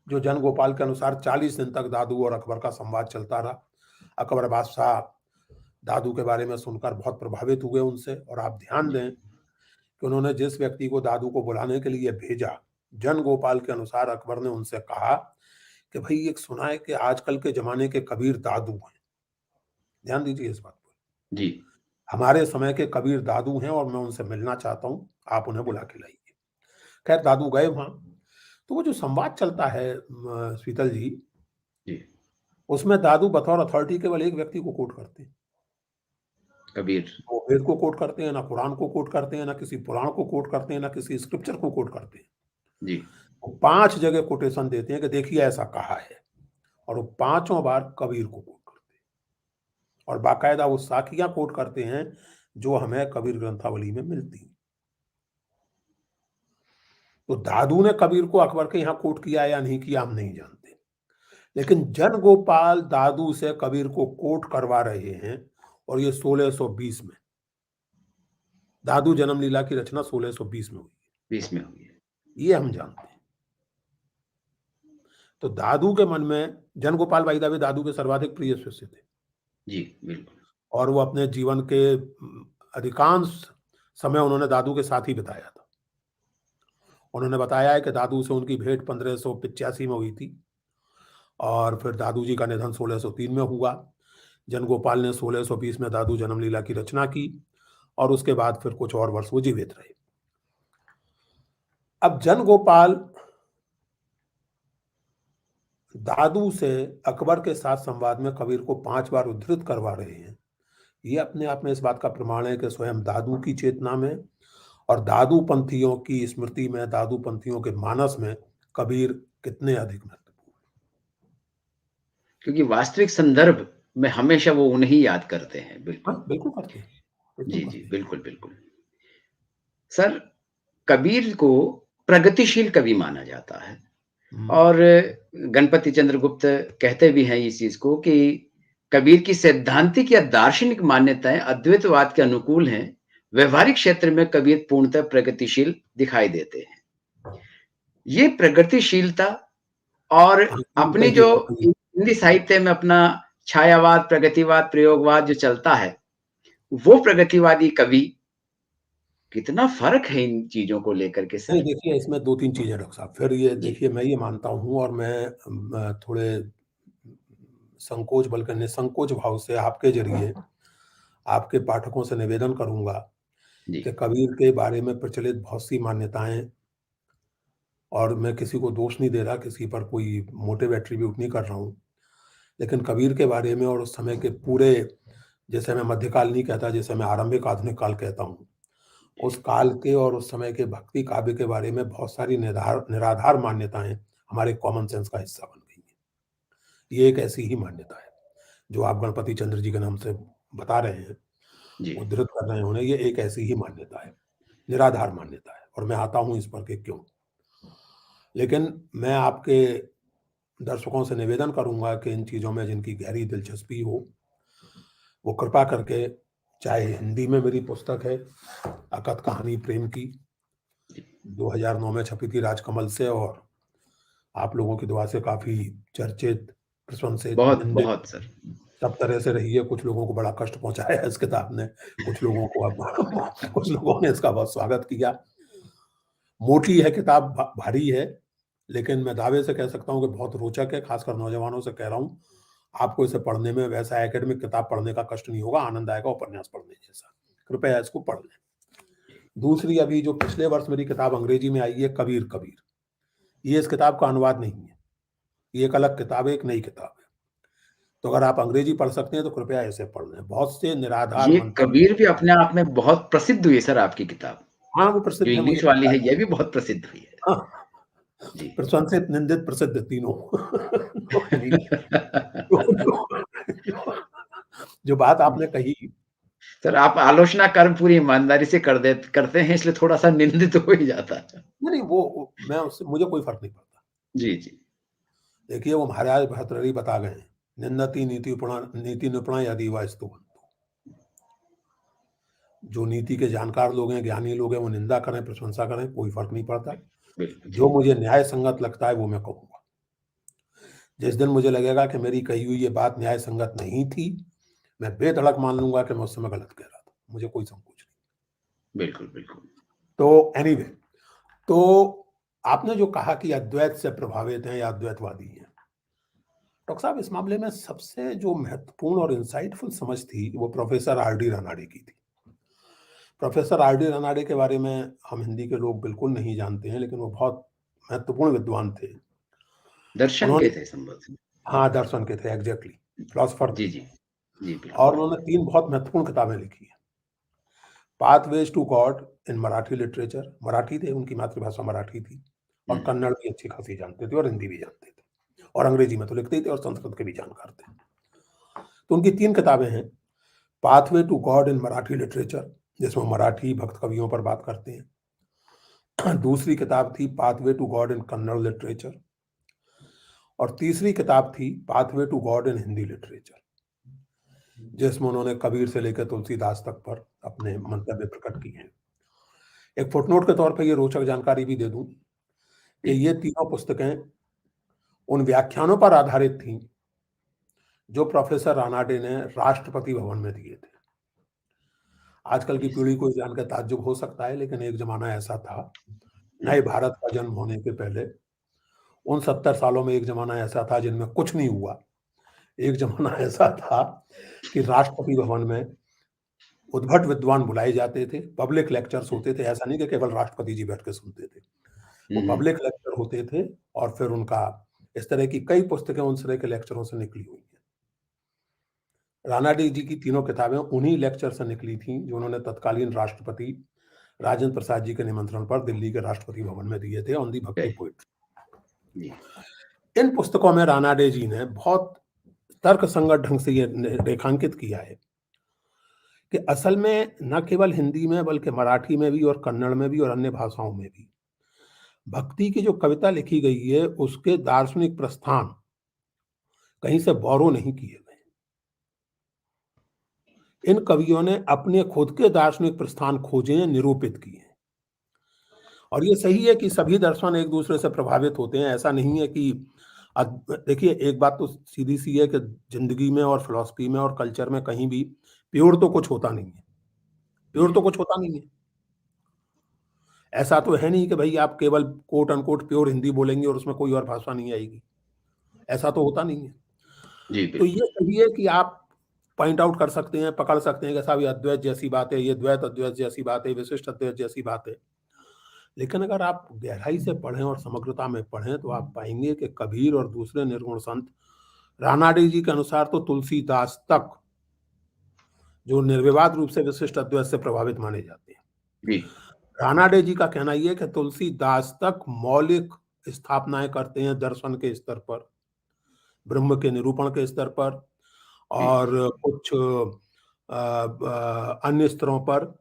जो जन गोपाल के अनुसार 40 दिन तक दादू और अकबर का संवाद चलता रहा। अकबर बादशाह दादू के बारे में सुनकर बहुत प्रभावित हुए उनसे। और आप ध्यान जी, दें कि उन्होंने जिस व्यक्ति को दादू को बुलाने के लिए भेजा, जन गोपाल के अनुसार अकबर ने उनसे कहा कि भई एक सुना है कि आजकल के ज़माने के कबीर दादू हैं। ध्यान दीजिए इस बात पर। जी, हमारे समय के कबीर दादू हैं और मैं उनसे मिलना चाहता हूँ, आप उन्हें बुला के लाइए। खैर दादू गए वहाँ, तो वो जो संवाद चलता है शीतल जी, जी, उसमें दादू बतौर अथॉरिटी केवल एक व्यक्ति को कोट करते हैं। कबीर। वो वेद को कोट करते हैं, ना कुरान को कोट करते हैं, ना किसी पुराण को कोट करते हैं, ना किसी स्क्रिप्चर को कोट करते हैं। जी, वो 5 जगह कोटेशन देते हैं कि देखिए ऐसा कहा है, और वो पाँचों बार कबीर को कोट करते हैं और बाकायदा वो साखियाँ कोट करते हैं जो हमें कबीर ग्रंथावली में मिलती हैं। तो दादू ने कबीर को अकबर के यहाँ कोट किया या नहीं किया हम नहीं जानते। लेकिन जन गोपाल दादू से कबीर को कोट करवा रहे हैं और ये 1620 में। दादू जन्म लीला की रचना 1620 में हुई है, 20 में हुई है। ये हम जानते हैं। तो दादू के मन में जन गोपाल बाई द वे दादू के सर्वाधिक प्रिय शिष्य थे जी, बिल्कुल। और वो अपने जीवन के अधिकांश समय उन्होंने दादू के साथ ही बिताया था। उन्होंने बताया है कि दादू से उनकी भेंट 1585 में हुई थी और फिर दादू जी का निधन 1603 में हुआ। जन गोपाल ने 1620 में दादू जन्म लीला की रचना की और उसके बाद फिर कुछ और वर्ष वो जीवित रहे। अब जन गोपाल दादू से अकबर के साथ संवाद में कबीर को 5 बार उद्धृत करवा रहे हैं। ये अपने आप में इस बात का प्रमाण है कि स्वयं दादू की चेतना में और दादू पंथियों की स्मृति में, दादू पंथियों के मानस में कबीर कितने अधिक महत्वपूर्ण क्योंकि वास्तविक संदर्भ में हमेशा वो उन्हें ही याद करते हैं, हैं। बिल्कुल। हाँ, बिल्कुल करते हैं, बिल्कुल जी, जी, करते हैं। बिल्कुल, बिल्कुल। सर, कबीर को प्रगतिशील कवि माना जाता है हुँ, और गणपति चंद्रगुप्त कहते भी हैं इस चीज़ को कि कबीर की सैद्धांतिक या दार्शनिक मान्यताएँ अद्वैतवाद के अनुकूल हैं। व्यावहारिक क्षेत्र में कबीर पूर्णतः प्रगतिशील दिखाई देते हैं। ये प्रगतिशीलता और हाँ, अपनी कहिए, जो कहिए। हिंदी साहित्य में अपना छायावाद, प्रगतिवाद, प्रयोगवाद जो चलता है, वो प्रगतिवादी कवि कितना फ़र्क है इन चीज़ों को लेकर के नहीं सर? देखिए इसमें 2-3 चीज़ें डॉक्टर साहब, फिर ये जी, देखिए मैं ये मानता हूँ और मैं थोड़े संकोच बल्कि निसंकोच भाव से आपके ज़रिए आपके पाठकों से निवेदन करूँगा जी, कि कबीर के बारे में प्रचलित बहुत सी मान्यताएँ और मैं किसी को दोष नहीं दे रहा, किसी पर कोई मोटिव एट्रिब्यूट नहीं कर रहा हूँ। लेकिन कबीर के बारे में और उस समय के पूरे जिसे मैं मध्यकाल नहीं कहता, जिसे मैं आरंभिक आधुनिक काल कहता हूँ। उस काल के और उस समय के भक्ति काव्य के बारे में बहुत सारी निराधार मान्यताएँ हमारे कॉमन सेंस का हिस्सा बन गई हैं। ये एक ऐसी ही मान्यता है, जो आप गणपति चंद्र जी के नाम से बता रहे हैं, जी, उद्धृत कर रहे हैं उन्हें, ये एक ऐसी ही मान्यता है, निराधार मान्यता है और मैं आता हूँ इस पर कि क्यों। लेकिन मैं आपके दर्शकों से निवेदन करूँगा कि इन चीज़ों में जिनकी गहरी दिलचस्पी हो, वो कृपा करके चाहे हिंदी में मेरी पुस्तक है, अकथ कहानी प्रेम की, जी। 2009 में छपी थी राजकमल से और आप लोगों की दुआ से काफ़ी चर्चित, प्रशंसित, बहुत, निंदित बहुत सर। सब तरह से रही है। कुछ लोगों को बड़ा कष्ट पहुँचाया है इस किताब ने, कुछ लोगों को अब कुछ लोगों ने इसका बहुत स्वागत किया। मोटी है किताब, भारी है, लेकिन मैं दावे से कह सकता हूँ कि बहुत रोचक है, खासकर नौजवानों से कह रहा हूँ। आपको इसे पढ़ने में वैसा एकेडमिक किताब पढ़ने का कष्ट नहीं होगा, आनंद आएगा उपन्यास पढ़ने जैसा। कृपया इसको पढ़ लें। दूसरी अभी जो पिछले वर्ष मेरी किताब अंग्रेजी में आई है कबीर, कबीर, ये इस किताब का अनुवाद नहीं है। ये एक अलग किताब है, एक नई किताब है। तो अगर आप अंग्रेजी पढ़ सकते हैं तो कृपया इसे पढ़ लें। बहुत से निराधार ये मंतव्य कबीर भी अपने आप में बहुत प्रसिद्ध हुई है सर आपकी किताब। हाँ, वो जो प्रसिद्ध है मुझे इंग्लिश वाली पता है, है। ये भी बहुत प्रसिद्ध हुई है। हाँ, जी। प्रशंसित, निंदित, प्रसिद्ध तीनों। तो जी, जो जो जो जो बात आपने कही सर आप आलोचना कर्म पूरी ईमानदारी से करते हैं इसलिए थोड़ा-सा निंदित हो ही जाता है। नहीं, वो मैं उससे मुझे कोई फ़र्क नहीं पड़ता। जी, जी। देखिए वो महाराज भर्तृहरि बता गए हैं, "निन्दति नीति निपुणा यदि वा स्तुवन्तु।" जो नीति के जानकार लोग हैं, ज्ञानी लोग हैं, वो निंदा करें, प्रशंसा करें, कोई फ़र्क नहीं पड़ता। बिल्कुल, जी। जो मुझे न्याय संगत लगता है, वो मैं कहूँगा। जिस दिन मुझे लगेगा कि मेरी कही हुई ये बात न्याय संगत नहीं थी, मैं बेधड़क मान लूँगा कि मैं उस समय गलत कह रहा था। मुझे कोई संकोच नहीं। बिल्कुल, बिल्कुल। तो एनीवे, तो आपने जो कहा कि अद्वैत से प्रभावित हैं या अद्वैतवादी हैं। डॉक्टर साहब, इस मामले में सबसे जो महत्वपूर्ण और इंसाइटफुल समझ थी, वो प्रोफेसर आर डी रनाडे की थी। प्रोफेसर आर डी रनाडे के बारे में हम हिंदी के लोग बिल्कुल नहीं जानते हैं, लेकिन वो बहुत महत्वपूर्ण विद्वान थे। दर्शन उन्होंने के थे संभवतः। हाँ, दर्शन के थे, एग्ज़ैक्टली, फिलॉसफर जी, थे। जी। जी, और बिल्कुल। उन्होंने 3 बहुत महत्वपूर्ण किताबें लिखी हैं। Pathways to God in Marathi literature, Marathi थे, उनकी मातृभाषा मराठी थी, हुँ, और कन्नड़ भी अच्छी खासी जानते थे और हिंदी भी जानते थे, और अंग्रेजी में तो लिखते ही थे और संस्कृत के भी जानकार थे। तो उनकी 3 किताबें हैं। Pathway to God in Marathi literature, जिसमें मराठी भक्त कवियों पर बात करते हैं। दूसरी किताब थी pathway to God in Kannada literature, और तीसरी किताब थी pathway to God in Hindi literature, जिसमें उन्होंने कबीर से लेकर तुलसीदास तक पर अपने मंतव्य प्रकट किए हैं। एक फुटनोट के तौर पे ये रोचक जानकारी भी दे दूं कि जी, ये तीनों पुस्तकें उन व्याख्यानों पर आधारित थीं जो प्रोफेसर रानाडे ने राष्ट्रपति भवन में दिए थे। आजकल की जी। पीढ़ी को जान के ताज्जुब हो सकता है, लेकिन एक ज़माना ऐसा था, हुँ, नए भारत का जन्म होने के पहले, उन 70 सालों में एक ज़माना ऐसा था जिनमें कुछ नहीं हुआ। एक ज़माना ऐसा था कि राष्ट्रपति भवन में उद्भट विद्वान बुलाए जाते थे, पब्लिक लेक्चर्स हुँ, होते थे, ऐसा नहीं कि केवल राष्ट्रपति जी बैठ के सुनते थे। हुँ, वो हुँ। पब्लिक लेक्चर होते थे, और फिर उनका इस तरह की कई पुस्तकें उन तरह के लेक्चरों से निकली हुई हैं। रानाडे जी की तीनों किताबें उन्हीं लेक्चर से निकली थीं, जो उन्होंने तत्कालीन राष्ट्रपति राजेंद्र प्रसाद जी के निमंत्रण पर दिल्ली के राष्ट्रपति भवन में दिए थे, ऑन दी भक्ति सही। पोएट्री। जी, इन पुस्तकों में रानाडे जी ने बहुत तर्कसंगत ढंग से ये रेखांकित किया है कि असल में न केवल हिंदी में, बल्कि मराठी में भी और कन्नड़ में भी और अन्य भाषाओं में भी भक्ति की जो कविता लिखी गई है, उसके दार्शनिक प्रस्थान कहीं से बोरो नहीं किए गए। इन कवियों ने अपने खुद के दार्शनिक प्रस्थान खोजे हैं, निरूपित किए हैं। और ये सही है कि सभी दर्शन एक दूसरे से प्रभावित होते हैं। ऐसा नहीं है कि देखिए, एक बात तो सीधी-सी है कि ज़िंदगी में और फिलॉसफी में और कल्चर में कहीं भी प्योर तो कुछ होता नहीं है। प्योर जी, तो कुछ होता नहीं है। ऐसा तो है नहीं कि भई आप केवल कोट अनकोट प्योर हिंदी बोलेंगे और उसमें कोई और भाषा नहीं आएगी। ऐसा तो होता नहीं है। जी, तो बिल्कुल। ये सही है कि आप पॉइंट आउट कर सकते हैं, पकड़ सकते हैं कि साहब ये अद्वैत जैसी बात है, ये द्वैत अद्वैत जैसी बात है, विशिष्ट अद्वैत जैसी बात है। लेकिन अगर आप गहराई से पढ़ें और समग्रता में पढ़ें, तो आप पाएँगे कि कबीर और दूसरे निर्गुण संत, रानाडे जी के अनुसार तो तुलसीदास तक, जो निर्विवाद रूप से विशिष्ट अद्वैत से प्रभावित माने जाते हैं। जी, रानाडे जी का कहना ये है कि तुलसीदास तक मौलिक स्थापनाएँ करते हैं दर्शन के स्तर पर, ब्रह्म के निरूपण के स्तर पर, जी, और कुछ अन्य स्तरों पर।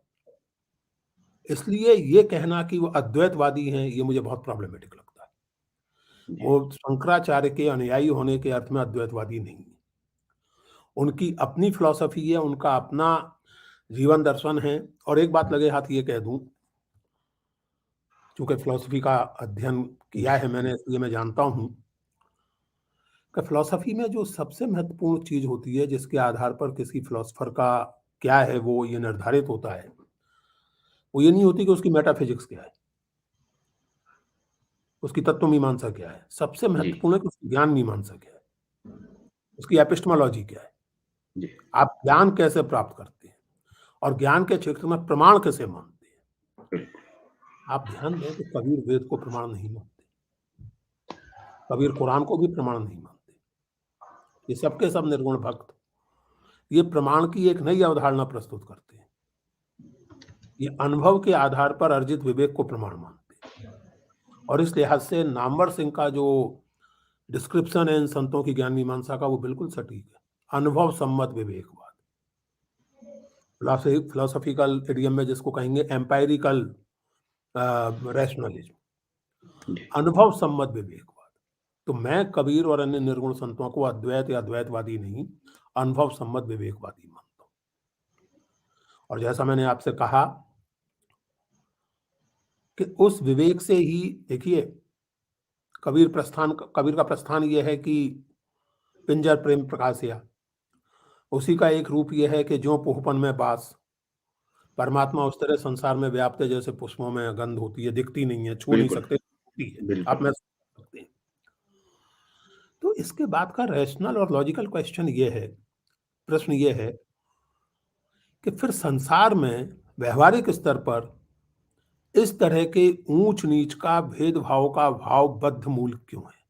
इसलिए ये कहना कि वो अद्वैतवादी हैं, ये मुझे बहुत प्रॉब्लमैटिक लगता है। जी, वो शंकराचार्य के अनुयायी होने के अर्थ में अद्वैतवादी नहीं है। उनकी अपनी फिलॉसफी है, उनका अपना जीवन दर्शन है। और एक बात लगे हाथ ये कह दूँ, चूँकि फिलॉसफी का अध्ययन किया है मैंने, इसलिए मैं जानता हूँ कि फिलॉसफी में जो सबसे महत्वपूर्ण चीज़ होती है, जिसके आधार पर किसी फिलॉसफर का क्या है वो ये निर्धारित होता है, वो ये नहीं होती कि उसकी मेटाफिज़िक्स क्या है, उसकी तत्व मीमांसा क्या है। सबसे जी, महत्वपूर्ण है कि उसकी ज्ञान मीमांसा क्या है, उसकी एपिस्टेमोलॉजी क्या है। जी, आप ज्ञान कैसे प्राप्त करते हैं और ज्ञान के क्षेत्र में प्रमाण कैसे मानते हैं। बिल्कुल। आप ध्यान दें कि कबीर वेद को प्रमाण नहीं मानते, कबीर कुरान को भी प्रमाण नहीं मानते। ये सब के सब निर्गुण भक्त ये प्रमाण की एक नई अवधारणा प्रस्तुत करते हैं। ये अनुभव के आधार पर अर्जित विवेक को प्रमाण मानते हैं। और इस लिहाज से नामवर सिंह का जो डिस्क्रिप्शन है इन संतों की ज्ञान मीमांसा का, वो बिल्कुल सटीक है। अनुभव सम्मत विवेकवाद, फिलोसॉफिकल इडियम में जिसको कहेंगे एम्पायरिकल रैशनलिज्म, जी, अनुभव सम्मत विवेकवाद। तो मैं कबीर और अन्य निर्गुण संतों को अद्वैत या द्वैतवादी नहीं, अनुभव सम्मत विवेकवादी मानता हूँ। और जैसा मैंने आपसे कहा कि उस विवेक से ही देखिए, कबीर का प्रस्थान ये है कि पिंजर प्रेम प्रकाशिया। उसी का एक रूप ये है कि ज्यों पोहपन में बास, परमात्मा उस तरह संसार में व्याप्त है जैसे पुष्पों में गंध होती है, दिखती नहीं है, छू नहीं बिल्कुल, सकते, होती है, आप बिल्कुल। महसूस कर सकते हैं। तो इसके बाद का रैशनल और लॉजिकल क्वेश्चन ये है, प्रश्न ये है कि फिर संसार में व्यावहारिक स्तर पर इस तरह के ऊंच-नीच का, भेदभाव का भावबद्ध मूल क्यों है?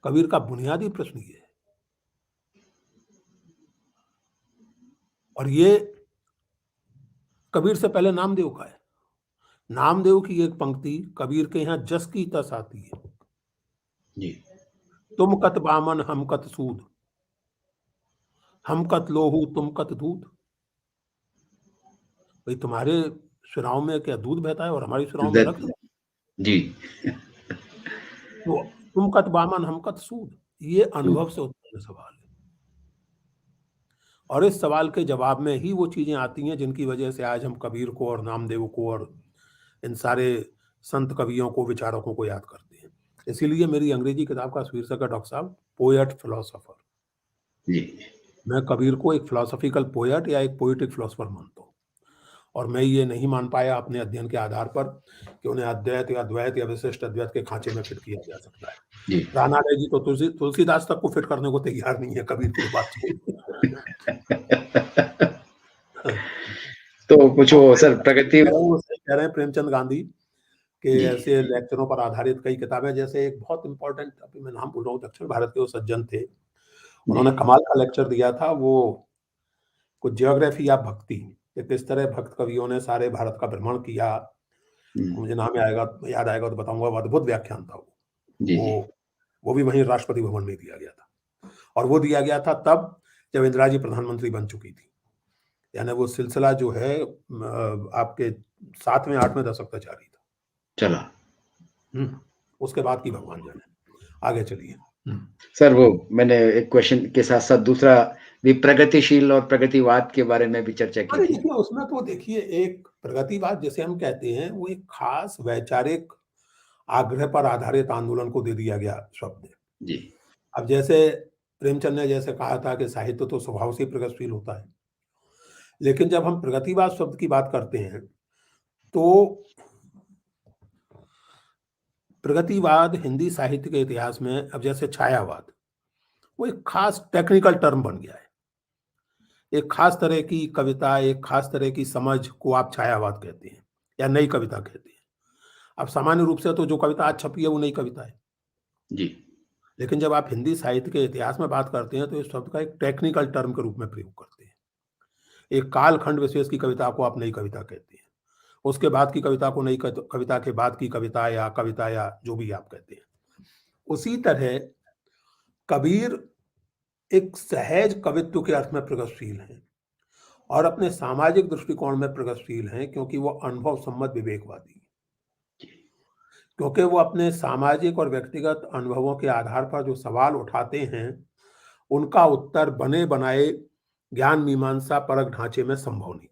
कबीर का बुनियादी प्रश्न ये है। और ये कबीर से पहले नामदेव का है। नामदेव की एक पंक्ति कबीर के यहाँ जस की तस आती है। जी। तुम कत बामन हम कत सूद, हम कत लोहू तुम कत दूध। भाई तुम्हारे शिराओं में क्या दूध बहता है और हमारी शिराओं में रक्त? जी। तो तुम कत बामन हम कत सूद, ये अनुभव से उत्पन्न सवाल है। और इस सवाल के जवाब में ही वो चीजें आती हैं जिनकी वजह से आज हम कबीर को और नामदेव को और इन सारे संत कवियों को, विचारकों को याद करते हैं। इसीलिए मेरी अंग्रेजी किताब का शीर्षक है डॉक्टर साहब, पोएट फिलोसोफर। जी। मैं कबीर को एक फिलोसॉफिकल पोएट या एक पोएटिक फिलोसोफर मानता हूँ। और मैं ये नहीं मान पाया अपने अध्ययन के आधार पर कि उन्हें अद्वैत या द्वैत या विशिष्ट अद्वैत के खांचे में फिट किया जा सकता है। जी। रानाडे जी तो तुलसीदास तक को फिट करने को तैयार नहीं है, कबीर की बात तो कुछ वो सर प्रगति कह रहे हैं प्रेमचंद गांधी के जी। ऐसे लेक्चरों पर आधारित कई किताबें, जैसे एक बहुत इंपॉर्टेंट, अभी मैं नाम भूल रहा हूँ, दक्षिण भारत के वो सज्जन थे, उन्होंने जी। कमाल का लेक्चर दिया था। वो कुछ ज्योग्राफी या भक्ति, कि किस तरह भक्त कवियों ने सारे भारत का भ्रमण किया। मुझे नाम याद आएगा तो बताऊंगा। वो अद्भुत व्याख्यान था जी। जी। वो भी वहीं राष्ट्रपति भवन में दिया गया था। और वो दिया गया था तब जब इंदिरा जी प्रधानमंत्री बन चुकी थी। यानी वो सिलसिला जो है आपके 7वें 8वें दशक तक जारी था। चला। उसके बाद की भगवान जाने। आगे चलिए। सर वो मैंने एक क्वेश्चन के साथ साथ दूसरा भी प्रगतिशील और प्रगतिवाद के बारे में भी चर्चा की अरे थी। देखिए, उसमें तो देखिए एक प्रगतिवाद जिसे हम कहते हैं, वो एक खास वैचारिक आग्रह पर आधारित आंदोलन को दे दिया गया शब्द है। जी। अब जैसे प्रेमचंद ने जैसे कहा था कि साहित्य तो स्वभाव से प्रगतिशील होता है, लेकिन जब हम प्रगतिवाद शब्द की बात करते हैं तो प्रगतिवाद हिंदी साहित्य के इतिहास में, अब जैसे छायावाद, वो एक खास टेक्निकल टर्म बन गया है। एक खास तरह की कविता, एक खास तरह की समझ को आप छायावाद कहते हैं या नई कविता कहते हैं। अब सामान्य रूप से तो जो कविता आज छपी है वो नई कविता है। जी। लेकिन जब आप हिंदी साहित्य के इतिहास में बात करते हैं तो इस शब्द का एक टेक्निकल टर्म के रूप में प्रयोग करते हैं। एक कालखंड विशेष की कविता को आप नई कविता कहते हैं। उसके बाद की कविता को नई कविता के बाद की कविता या जो भी आप कहते हैं। उसी तरह कबीर एक सहज कवित्व के अर्थ में प्रगतिशील हैं और अपने सामाजिक दृष्टिकोण में प्रगतिशील हैं, क्योंकि वो अनुभव सम्मत विवेकवादी, क्योंकि वो अपने सामाजिक और व्यक्तिगत अनुभवों के आधार पर जो सवाल उठाते हैं उनका उत्तर बने बनाए ज्ञान मीमांसा परक ढांचे में संभव नहीं।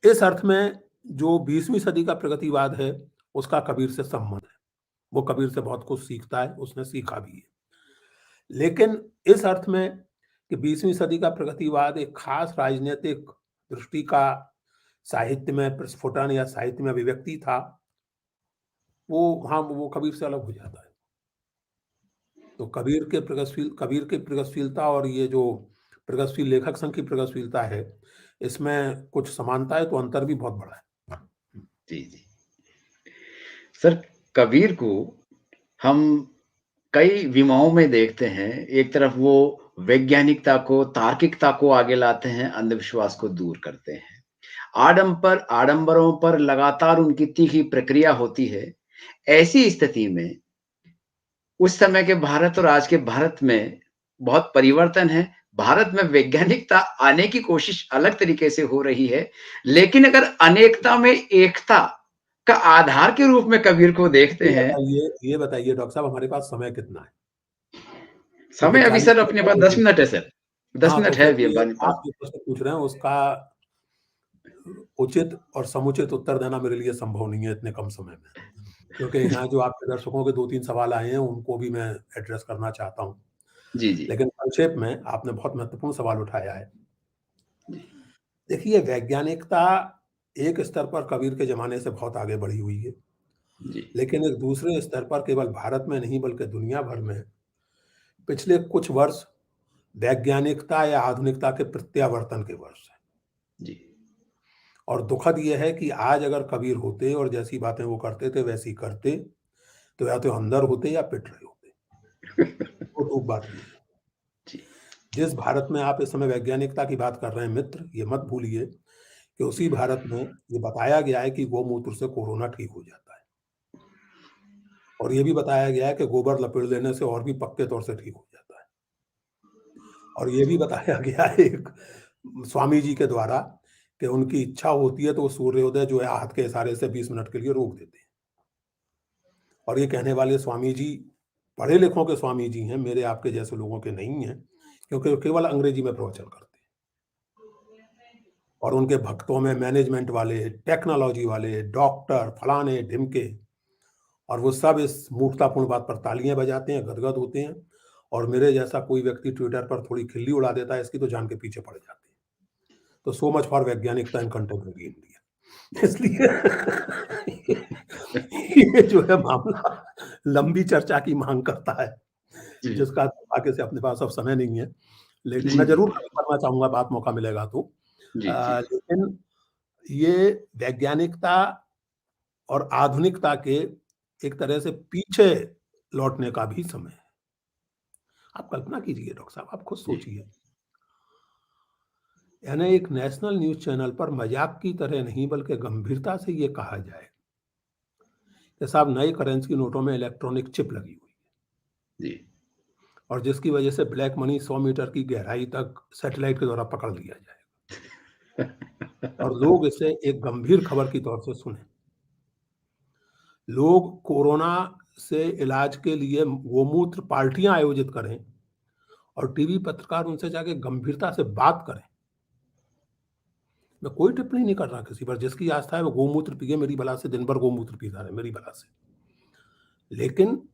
इस अर्थ में जो 20वीं सदी का प्रगतिवाद है उसका कबीर से संबंध है। वो कबीर से बहुत कुछ सीखता है, उसने सीखा भी है। लेकिन इस अर्थ में कि 20वीं सदी का प्रगतिवाद एक खास राजनीतिक दृष्टि का साहित्य में प्रस्फुटन या साहित्य में अभिव्यक्ति था, वो कबीर से अलग हो जाता है। तो कबीर की प्रगतिशीलता और ये जो प्रगतिशील लेखक संघ की प्रगतिशीलता है, इसमें कुछ समानता है तो अंतर भी बहुत बड़ा है। जी। जी। सर कबीर को हम कई विमाओं में देखते हैं। एक तरफ वो वैज्ञानिकता को, तार्किकता को आगे लाते हैं, अंधविश्वास को दूर करते हैं। आडंबरों पर लगातार उनकी तीखी प्रक्रिया होती है। ऐसी स्थिति में उस समय के भारत और आज के भारत में बहुत परिवर्तन है। भारत में वैज्ञानिकता आने की कोशिश अलग तरीके से हो रही है, लेकिन अगर अनेकता में एकता का आधार के रूप में कबीर को देखते हैं। ये बताइए डॉक्टर साहब, हमारे पास समय कितना है? क्योंकि समय अभी 40 सर अपने पास 10 मिनट है सर। 10 हाँ, तो मिनट है फिर अभी ये हमारे पास। आप जो प्रश्न पूछ रहे हैं उसका उचित और समुचित उत्तर देना मेरे लिए संभव नहीं है इतने कम समय में। क्योंकि यहाँ जो आपके दर्शकों के 2-3 सवाल आए हैं, उनको भी मैं एड्रेस करना चाहता हूँ। जी, जी। लेकिन संक्षेप में आपने बहुत महत्वपूर्ण सवाल उठाया है। जी, देखिए, वैज्ञानिकता एक स्तर पर कबीर के ज़माने से बहुत आगे बढ़ी हुई है, जी, लेकिन एक दूसरे स्तर पर केवल भारत में नहीं बल्कि दुनिया भर में पिछले कुछ वर्ष वैज्ञानिकता या आधुनिकता के प्रत्यावर्तन के वर्ष हैं। जी। और दुखद ये है कि आज अगर कबीर होते और जैसी बातें वो करते थे वैसी करते, तो या तो अंदर होते या पिट रहे होते। वो तो बात ये है। जी, जिस भारत में आप इस समय वैज्ञानिकता की बात कर रहे हैं मित्र, ये मत भूलिए कि उसी भारत में ये बताया गया है कि गौमूत्र से कोरोना ठीक हो जाता है। और ये भी बताया गया है कि गोबर लपेट लेने से और भी पक्के तौर से ठीक हो जाता है। और ये भी बताया गया है एक स्वामी जी के द्वारा कि उनकी इच्छा होती है तो वो सूर्योदय जो है हाथ के इशारे से 20 मिनट के लिए रोक देते हैं। और ये कहने वाले स्वामी जी पढ़े लिखों के स्वामी जी हैं, मेरे आपके जैसे लोगों के नहीं हैं, क्योंकि वो केवल अंग्रेजी में प्रवचन करते हैं। और उनके भक्तों में मैनेजमेंट वाले, टेक्नोलॉजी वाले, डॉक्टर, फलाने-ढिमके और वो सब इस मूर्खतापूर्ण बात पर तालियाँ बजाते हैं, गदगद होते हैं और मेरे जैसा कोई व्यक्ति ट्विटर पर थोड़ी खिल्ली उड़ा देता है इसकी तो जान के पीछे पड़ जाते हैं। तो सो मच फॉर वैज्ञानिकता इन कंटेम्परेरी इंडिया। इसलिए ये जो है मामला लंबी चर्चा की माँग करता है, जी, जिसका दुर्भाग्य से अपने पास अब समय नहीं है। लेकिन जी, मैं ज़रूर जी, करना चाहूँगा बात मौका मिलेगा तो। जी, जी, लेकिन ये वैज्ञानिकता और आधुनिकता के एक तरह से पीछे लौटने का भी समय है। आप कल्पना कीजिए डॉक्टर साहब, आप खुद जी, सोचिए। यानी एक नेशनल न्यूज़ चैनल पर मज़ाक की तरह नहीं बल्कि गंभीरता से ये कहा जाए कि साहब नए करेंसी नोटों में इलेक्ट्रॉनिक चिप लगी हुई है जी। और जिसकी वजह से ब्लैक मनी 100 मीटर की गहराई तक सैटेलाइट के द्वारा पकड़ लिया जाएगा और लोग इसे एक गंभीर खबर की तौर से सुने। लोग कोरोना से इलाज के लिए गोमूत्र पार्टियाँ आयोजित करें और टीवी पत्रकार उनसे जाके गंभीरता से बात करें। मैं कोई टिप्पणी नहीं कर रहा किसी पर, जिसकी आस्था है वो गोमूत्र पिए मेरी भला से, दिन भर गोमूत्र पीता रहे मेरी भला से। लेकिन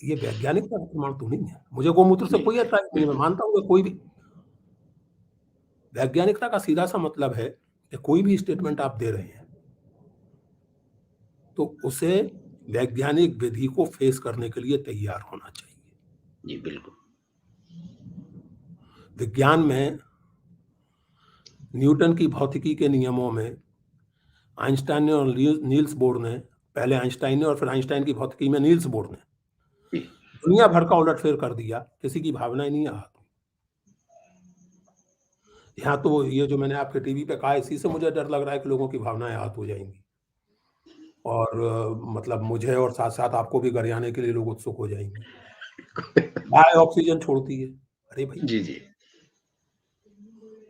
ये वैज्ञानिक का प्रमाण तो नहीं है। मुझे गोमूत्र से जी, कोई ऐतराज़ नहीं है, मैं बिल्कुल। मानता हूँ कि कोई भी वैज्ञानिकता का सीधा-सा मतलब है कि कोई भी स्टेटमेंट आप दे रहे हैं, तो उसे वैज्ञानिक विधि को फेस करने के लिए तैयार होना चाहिए। जी, बिल्कुल। विज्ञान में न्यूटन की भौतिकी के नियमों में आइंस्टाइन ने और नील्स बोर ने, पहले आइंस्टाइन ने और फिर आइंस्टाइन की भौतिकी में नील्स बोर ने जी, दुनिया भर का उलटफेर कर दिया, किसी की भावनाएँ नहीं आहत हुई। यहाँ तो ये जो मैंने आपके टीवी पे कहा इसी से मुझे डर लग रहा है कि लोगों की भावनाएँ आहत हो जाएँगी और मतलब मुझे और साथ-साथ आपको भी गरियाने के लिए लोग उत्सुक हो जाएँगे। गाय ऑक्सीजन छोड़ती है। अरे भई! जी, जी,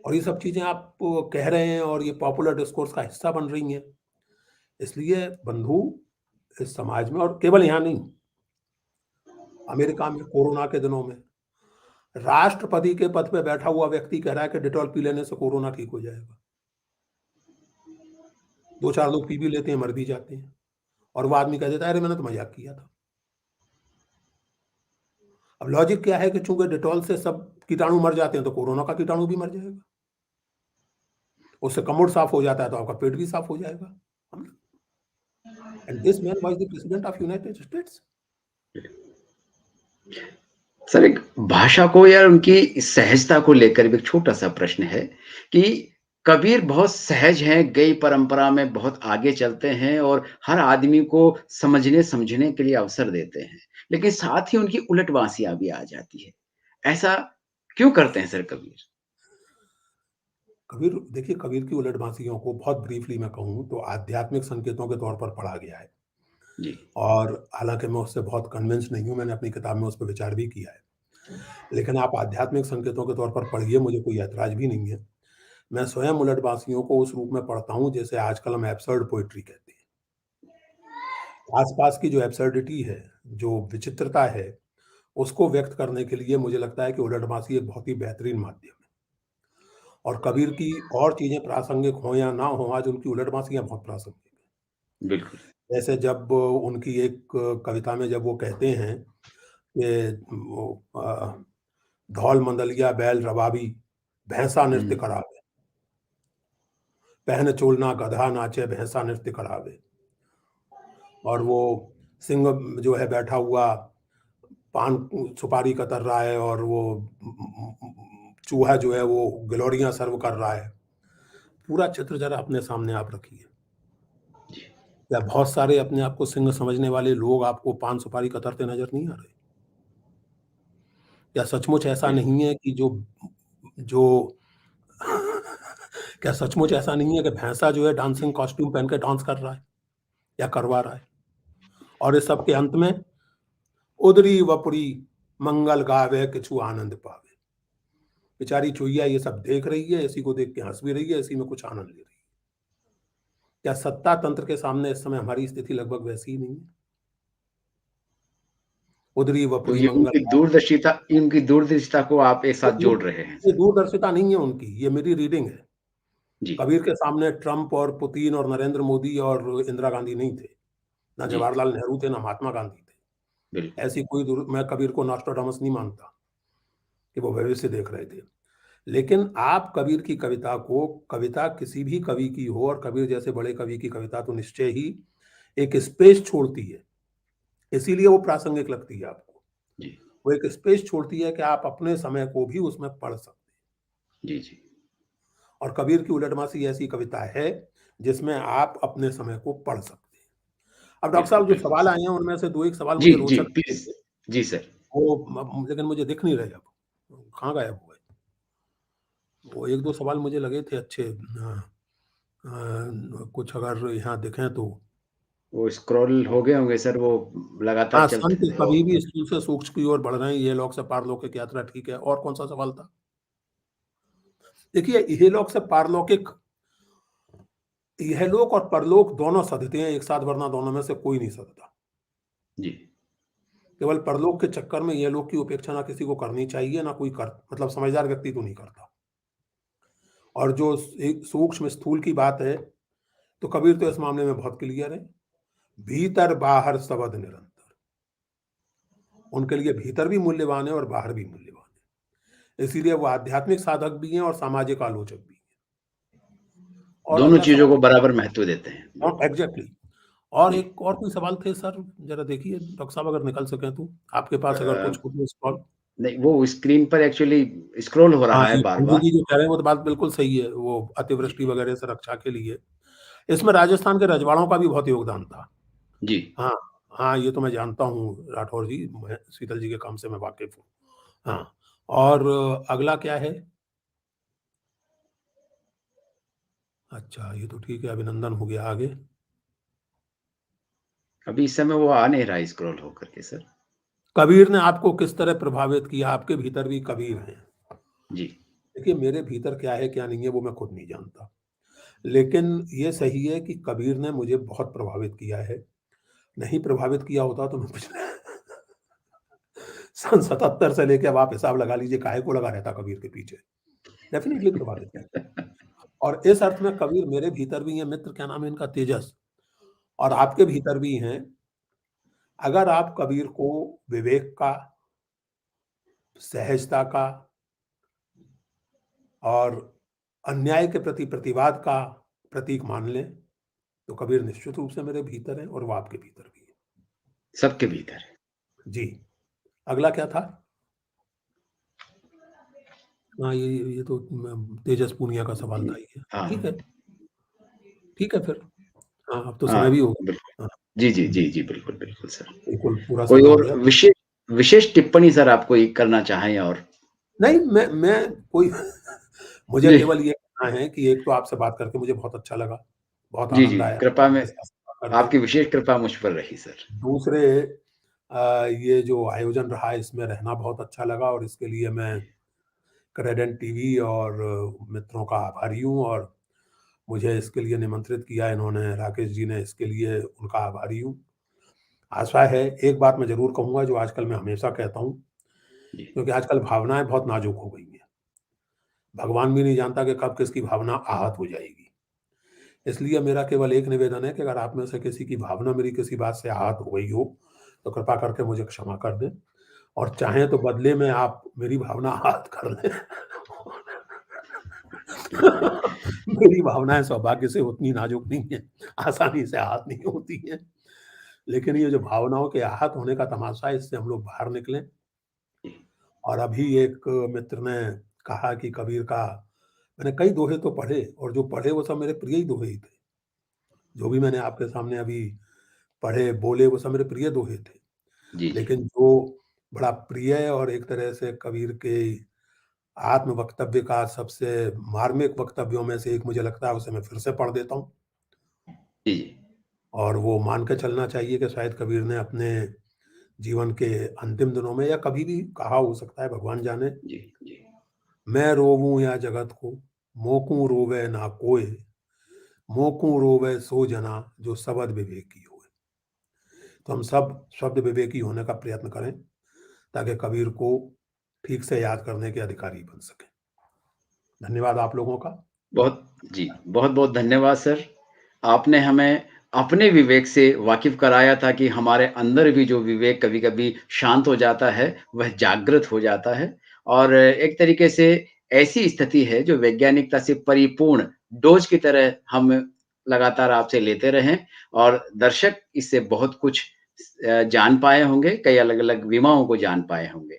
और ये सब चीज़ें आप कह रहे हैं और ये पॉपुलर डिस्कोर्स का हिस्सा बन रही हैं। इसलिए बंधु इस समाज में और केवल यहाँ नहीं, अमेरिका में कोरोना के दिनों में राष्ट्रपति के पद पे बैठा हुआ व्यक्ति कह रहा है कि डेटॉल पी लेने से कोरोना ठीक हो जाएगा। 2-4 लोग पी भी लेते हैं, मर भी जाते हैं और वो आदमी कह देता है, "अरे! मैंने तो मज़ाक किया था।" अब लॉजिक क्या है कि चूँकि डेटॉल से सब कीटाणु मर जाते हैं, तो कोरोना का कीटाणु भी मर जाएगा। उससे कमोड साफ हो जाता है, तो आपका पेट भी साफ हो जाएगा। हम and this man was the president of United states. Sir एक भाषा को या उनकी सहजता को लेकर भी एक छोटा-सा प्रश्न है कि कबीर बहुत सहज हैं, गई परंपरा में बहुत आगे चलते हैं और हर आदमी को समझने-समझने के लिए अवसर देते हैं। लेकिन साथ ही उनकी उलट-बासियाँ भी आ जाती है। ऐसा क्यों करते हैं सर कबीर? कबीर देखिए, कबीर की उलट-बाँसियों को बहुत ब्रीफ़ली मैं कहूँ तो आध्यात्मिक संकेतों के तौर पर पढ़ा गया है जी, और हालाँकि मैं उससे बहुत कन्विंस नहीं हूँ, मैंने अपनी किताब में उस पे विचार भी किया है। लेकिन आप आध्यात्मिक संकेतों के तौर पर पढ़िए, मुझे कोई ऐतराज़ भी नहीं है। मैं स्वयं उलट-बाँसियों को उस रूप में पढ़ता हूँ, जैसे आजकल हम एब्सर्ड पोएट्री कहते हैं। आस-पास की जो एब्सर्डिटी है, जो विचित्रता है, उसको व्यक्त करने के लिए मुझे लगता है कि उलट-बाँसी एक बहुत ही बेहतरीन माध्यम है। और कबीर की और चीज़ें प्रासंगिक हों या ना हों, आज उनकी उलट-बाँसियाँ बहुत प्रासंगिक हैं। बिल्कुल। जैसे जब उनकी एक कविता में जब वो कहते हैं कि वो धौल मंदलिया बैल रबाबी, भैंसा नृत्य हुँ, करावे, पहन चोलना गधा नाचे भैंसा नृत्य करावे। और वो सिंह जो है बैठा हुआ पान सुपारी कतर रहा है और वो चूहा जो है वो गिलौरियाँ सर्व कर रहा है। पूरा चित्र ज़रा अपने सामने आप रखिए। जी। क्या बहुत सारे अपने आप को सिंह समझने वाले लोग आपको पान सुपारी कतरते नज़र नहीं आ रहे? क्या सचमुच ऐसा बिल्कुल। नहीं है कि जो जो क्या सचमुच ऐसा नहीं है कि भैंसा जो है डांसिंग कॉस्ट्यूम पहन के डांस कर रहा है या करवा रहा है? और इस सब के अंत में उदरी वपुरी मंगल गावे किछु आनंद पावे। बेचारी चुईया ये सब देख रही है, इसी को देख के हँस भी रही है, इसी में कुछ आनंद ले रही है। क्या सत्ता तंत्र के सामने इस समय हमारी स्थिति लगभग वैसी ही नहीं है? उदरी तो वपुरी ये मंगल गावे। उनकी दूरदर्शिता को आप एक ये साथ ये जोड़ रहे हैं ये सर। दूरदर्शिता नहीं है उनकी, ये मेरी रीडिंग है। जी, कबीर के सामने ट्रंप और पुतिन और नरेंद्र मोदी और इंदिरा गांधी नहीं थे। ना जी, जवाहरलाल नेहरू थे, ना महात्मा गांधी थे। बिल्कुल। ऐसी कोई दूर मैं कबीर को नॉस्ट्राडामस नहीं मानता कि वो भविष्य देख रहे थे। लेकिन आप कबीर की कविता को कविता किसी भी कवि की हो और कबीर जैसे बड़े कवि की कविता तो निश्चय ही एक स्पेस छोड़ती है। इसीलिए वो प्रासंगिक लगती है आपको। जी, वो एक स्पेस छोड़ती है कि आप अपने समय को भी उसमें पढ़ सकते हैं। जी, जी। और कबीर की उलटमासी ऐसी कविता है जिसमें आप अपने समय को पढ़ सकते हैं। अब डॉक्टर बिल्कुल, साहब जो बिल्कुल सवाल सर। आए हैं उनमें से 2-1 सवाल जी, मुझे जी, रोचक लगे। प्लीज़। जी सर। वो लेकिन मुझे दिख नहीं रहे अब। कहाँ गायब हो गए? वो 1-2 सवाल मुझे लगे थे अच्छे कुछ अगर यहाँ दिखें तो। वो स्क्रॉल हो गए होंगे सर, वो लगातार हाँ, चलते संत थे वो। कभी भी स्थूल से सूक्ष्म की ओर बढ़ रहे हैं, ये लोक से पारलौकिक यात्रा ठीक है। और कौन-सा सवाल था? देखिए, इहलोक से पारलौकिक इहलोक और परलोक दोनों सधते हैं एक साथ वरना दोनों में से कोई नहीं सधता। जी, केवल परलोक के चक्कर में इहलोक की उपेक्षा ना किसी को करनी चाहिए, ना कोई कर मतलब समझदार व्यक्ति तो नहीं करता। और जो एक सूक्ष्म स्थूल की बात है, तो कबीर तो इस मामले में बहुत क्लियर है। भीतर बाहर सबद निरंतर। उनके लिए भीतर भी मूल्यवान है और बाहर भी मूल्यवान है। इसीलिए वो आध्यात्मिक साधक भी हैं और सामाजिक आलोचक भी हैं। और दोनों अगला चीज़ों को सवाल बराबर महत्व देते हैं। हाँ, बिल्कुल। एग्ज़ैक्टली। और जी। एक और कोई सवाल थे सर? ज़रा देखिए डॉक्टर साहब अगर निकल सकें तो? आपके पास अगर अ, कुछ हो तो स्क्रॉल नहीं, वो स्क्रीन पर एक्चुअली स्क्रॉल हो हाँ, रहा है ये पंडित बार-बार। जी जो कह रहे हैं वो तो बात बिल्कुल सही है, वो जी, अतिवृष्टि वगैरह से रक्षा के लिए। इसमें राजस्थान के रजवाड़ों का भी बहुत योगदान था। जी। हाँ, हाँ, ये तो मैं जानता हूँ राठौर जी, मैं शीतल जी के काम से मैं वाकिफ़ हूँ। हाँ, और अगला क्या है? अच्छा, ये तो ठीक है, अभिनंदन हो गया आगे। अभी इस समय वो आ नहीं रहा है स्क्रॉल होकर के सर। कबीर ने आपको किस तरह प्रभावित किया? आपके भीतर भी कबीर हैं। जी, देखिए, मेरे भीतर क्या है, क्या नहीं है, वो मैं खुद नहीं जानता। लेकिन ये सही है कि कबीर ने मुझे बहुत प्रभावित किया है। नहीं प्रभावित किया होता तो मैं पिछले सन 77 से लेके अब आप हिसाब लगा लीजिए काहे को लगा रहता कबीर के पीछे। डेफ़िनिटली प्रभावित किया। और इस अर्थ में कबीर मेरे भीतर भी हैं मित्र क्या नाम है इनका तेजस और आपके भीतर भी हैं। अगर आप कबीर को विवेक का, सहजता का और अन्याय के प्रति प्रतिवाद का प्रतीक मान लें, तो कबीर निश्चित रूप से मेरे भीतर हैं और वो आपके भीतर भी है। सबके भीतर है। जी, अगला क्या था? हाँ, ये तो तेजस पूनिया का सवाल जी, था ये। हाँ, ठीक है फिर। हाँ, अब तो हाँ, समय भी हो बिल्कुल। गया। हाँ, जी, जी, हुँ, जी, जी, बिल्कुल, बिल्कुल सर। बिल्कुल पूरा कोई समय हो और गया। विशेष टिप्पणी सर आप कोई करना चाहें और? नहीं, मैं कोई मुझे जी, केवल ये कहना है कि एक तो आपसे बात करके मुझे बहुत अच्छा लगा, बहुत जी, जी, आनंद आया कृपा में आपके साथ बात करके। आपकी विशेष कृपा मुझ पर रही सर। दूसरे ये जो आयोजन रहा इसमें रहना बहुत अच्छा लगा और इसके लिए मैं जी, क्रेडेंट टीवी और मित्रों का आभारी हूँ और मुझे इसके लिए निमंत्रित किया इन्होंने, राकेश जी ने, इसके लिए उनका आभारी हूँ। आशा है एक बात मैं ज़रूर कहूँगा जो आजकल मैं हमेशा कहता हूँ, जी, क्योंकि आजकल भावनाएँ बहुत नाज़ुक हो गई हैं। भगवान भी नहीं जानता कि कब किसकी भावना आहत हो जाएगी। इसलिए मेरा केवल एक निवेदन है कि अगर आप में से किसी की भावना मेरी किसी बात से आहत हो गई हो, तो कृपा करके मुझे क्षमा कर दें और चाहें तो बदले में आप मेरी भावना आहत कर लें। मेरी भावनाएँ सौभाग्य से उतनी नाज़ुक नहीं हैं, आसानी से आहत नहीं होती हैं। लेकिन ये जो भावनाओं के आहत होने का तमाशा है, इससे हम लोग बाहर निकलें। और अभी एक मित्र ने कहा कि कबीर का मैंने कई दोहे तो पढ़े और जो पढ़े वो सब मेरे प्रिय ही दोहे ही थे। जो भी मैंने आपके सामने अभी पढ़े, बोले वो सब मेरे प्रिय दोहे थे। जी, जी। लेकिन जो बड़ा प्रिय और एक तरह से कबीर के आत्म वक्तव्य का सबसे मार्मिक वक्तव्यों में से एक मुझे लगता है, उसे मैं फिर से पढ़ देता हूँ। जी, जी। और वो मान के चलना चाहिए कि शायद कबीर ने अपने जीवन के अंतिम दिनों में या कभी भी कहा हो सकता है, भगवान जाने। जी, जी। मैं रोऊँ या जगत को, मोकूँ रोवै ना कोय, मोकूँ रोवै सो जना जो सबद विवेकी होय। तो हम सब शब्द विवेकी होने का प्रयत्न करें, ताकि कबीर को ठीक से याद करने के अधिकारी बन सकें। धन्यवाद आप लोगों का। बहुत-बहुत धन्यवाद सर। आपने हमें अपने विवेक से वाकिफ़ कराया था कि हमारे अंदर भी जो विवेक कभी-कभी शांत हो जाता है, वह जागृत हो जाता है और एक तरीके से ऐसी स्थिति है जो वैज्ञानिकता से परिपूर्ण डोज़ की तरह हम लगातार आपसे लेते रहें और दर्शक इससे बहुत कुछ जान पाए होंगे, कई अलग-अलग विमाओं को जान पाए होंगे।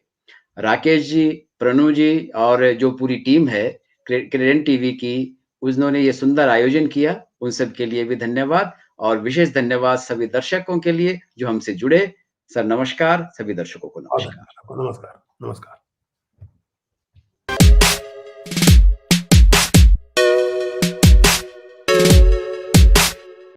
राकेश जी, प्रणु जी और जो पूरी टीम है क्रेडेंट टीवी की, उन्होंने ये सुंदर आयोजन किया, उन सब के लिए भी धन्यवाद और विशेष धन्यवाद सभी दर्शकों के लिए जो हमसे जुड़े। सर नमस्कार, सभी दर्शकों को बहुत नमस्कार। धन्यवाद आपको। नमस्कार, नमस्कार।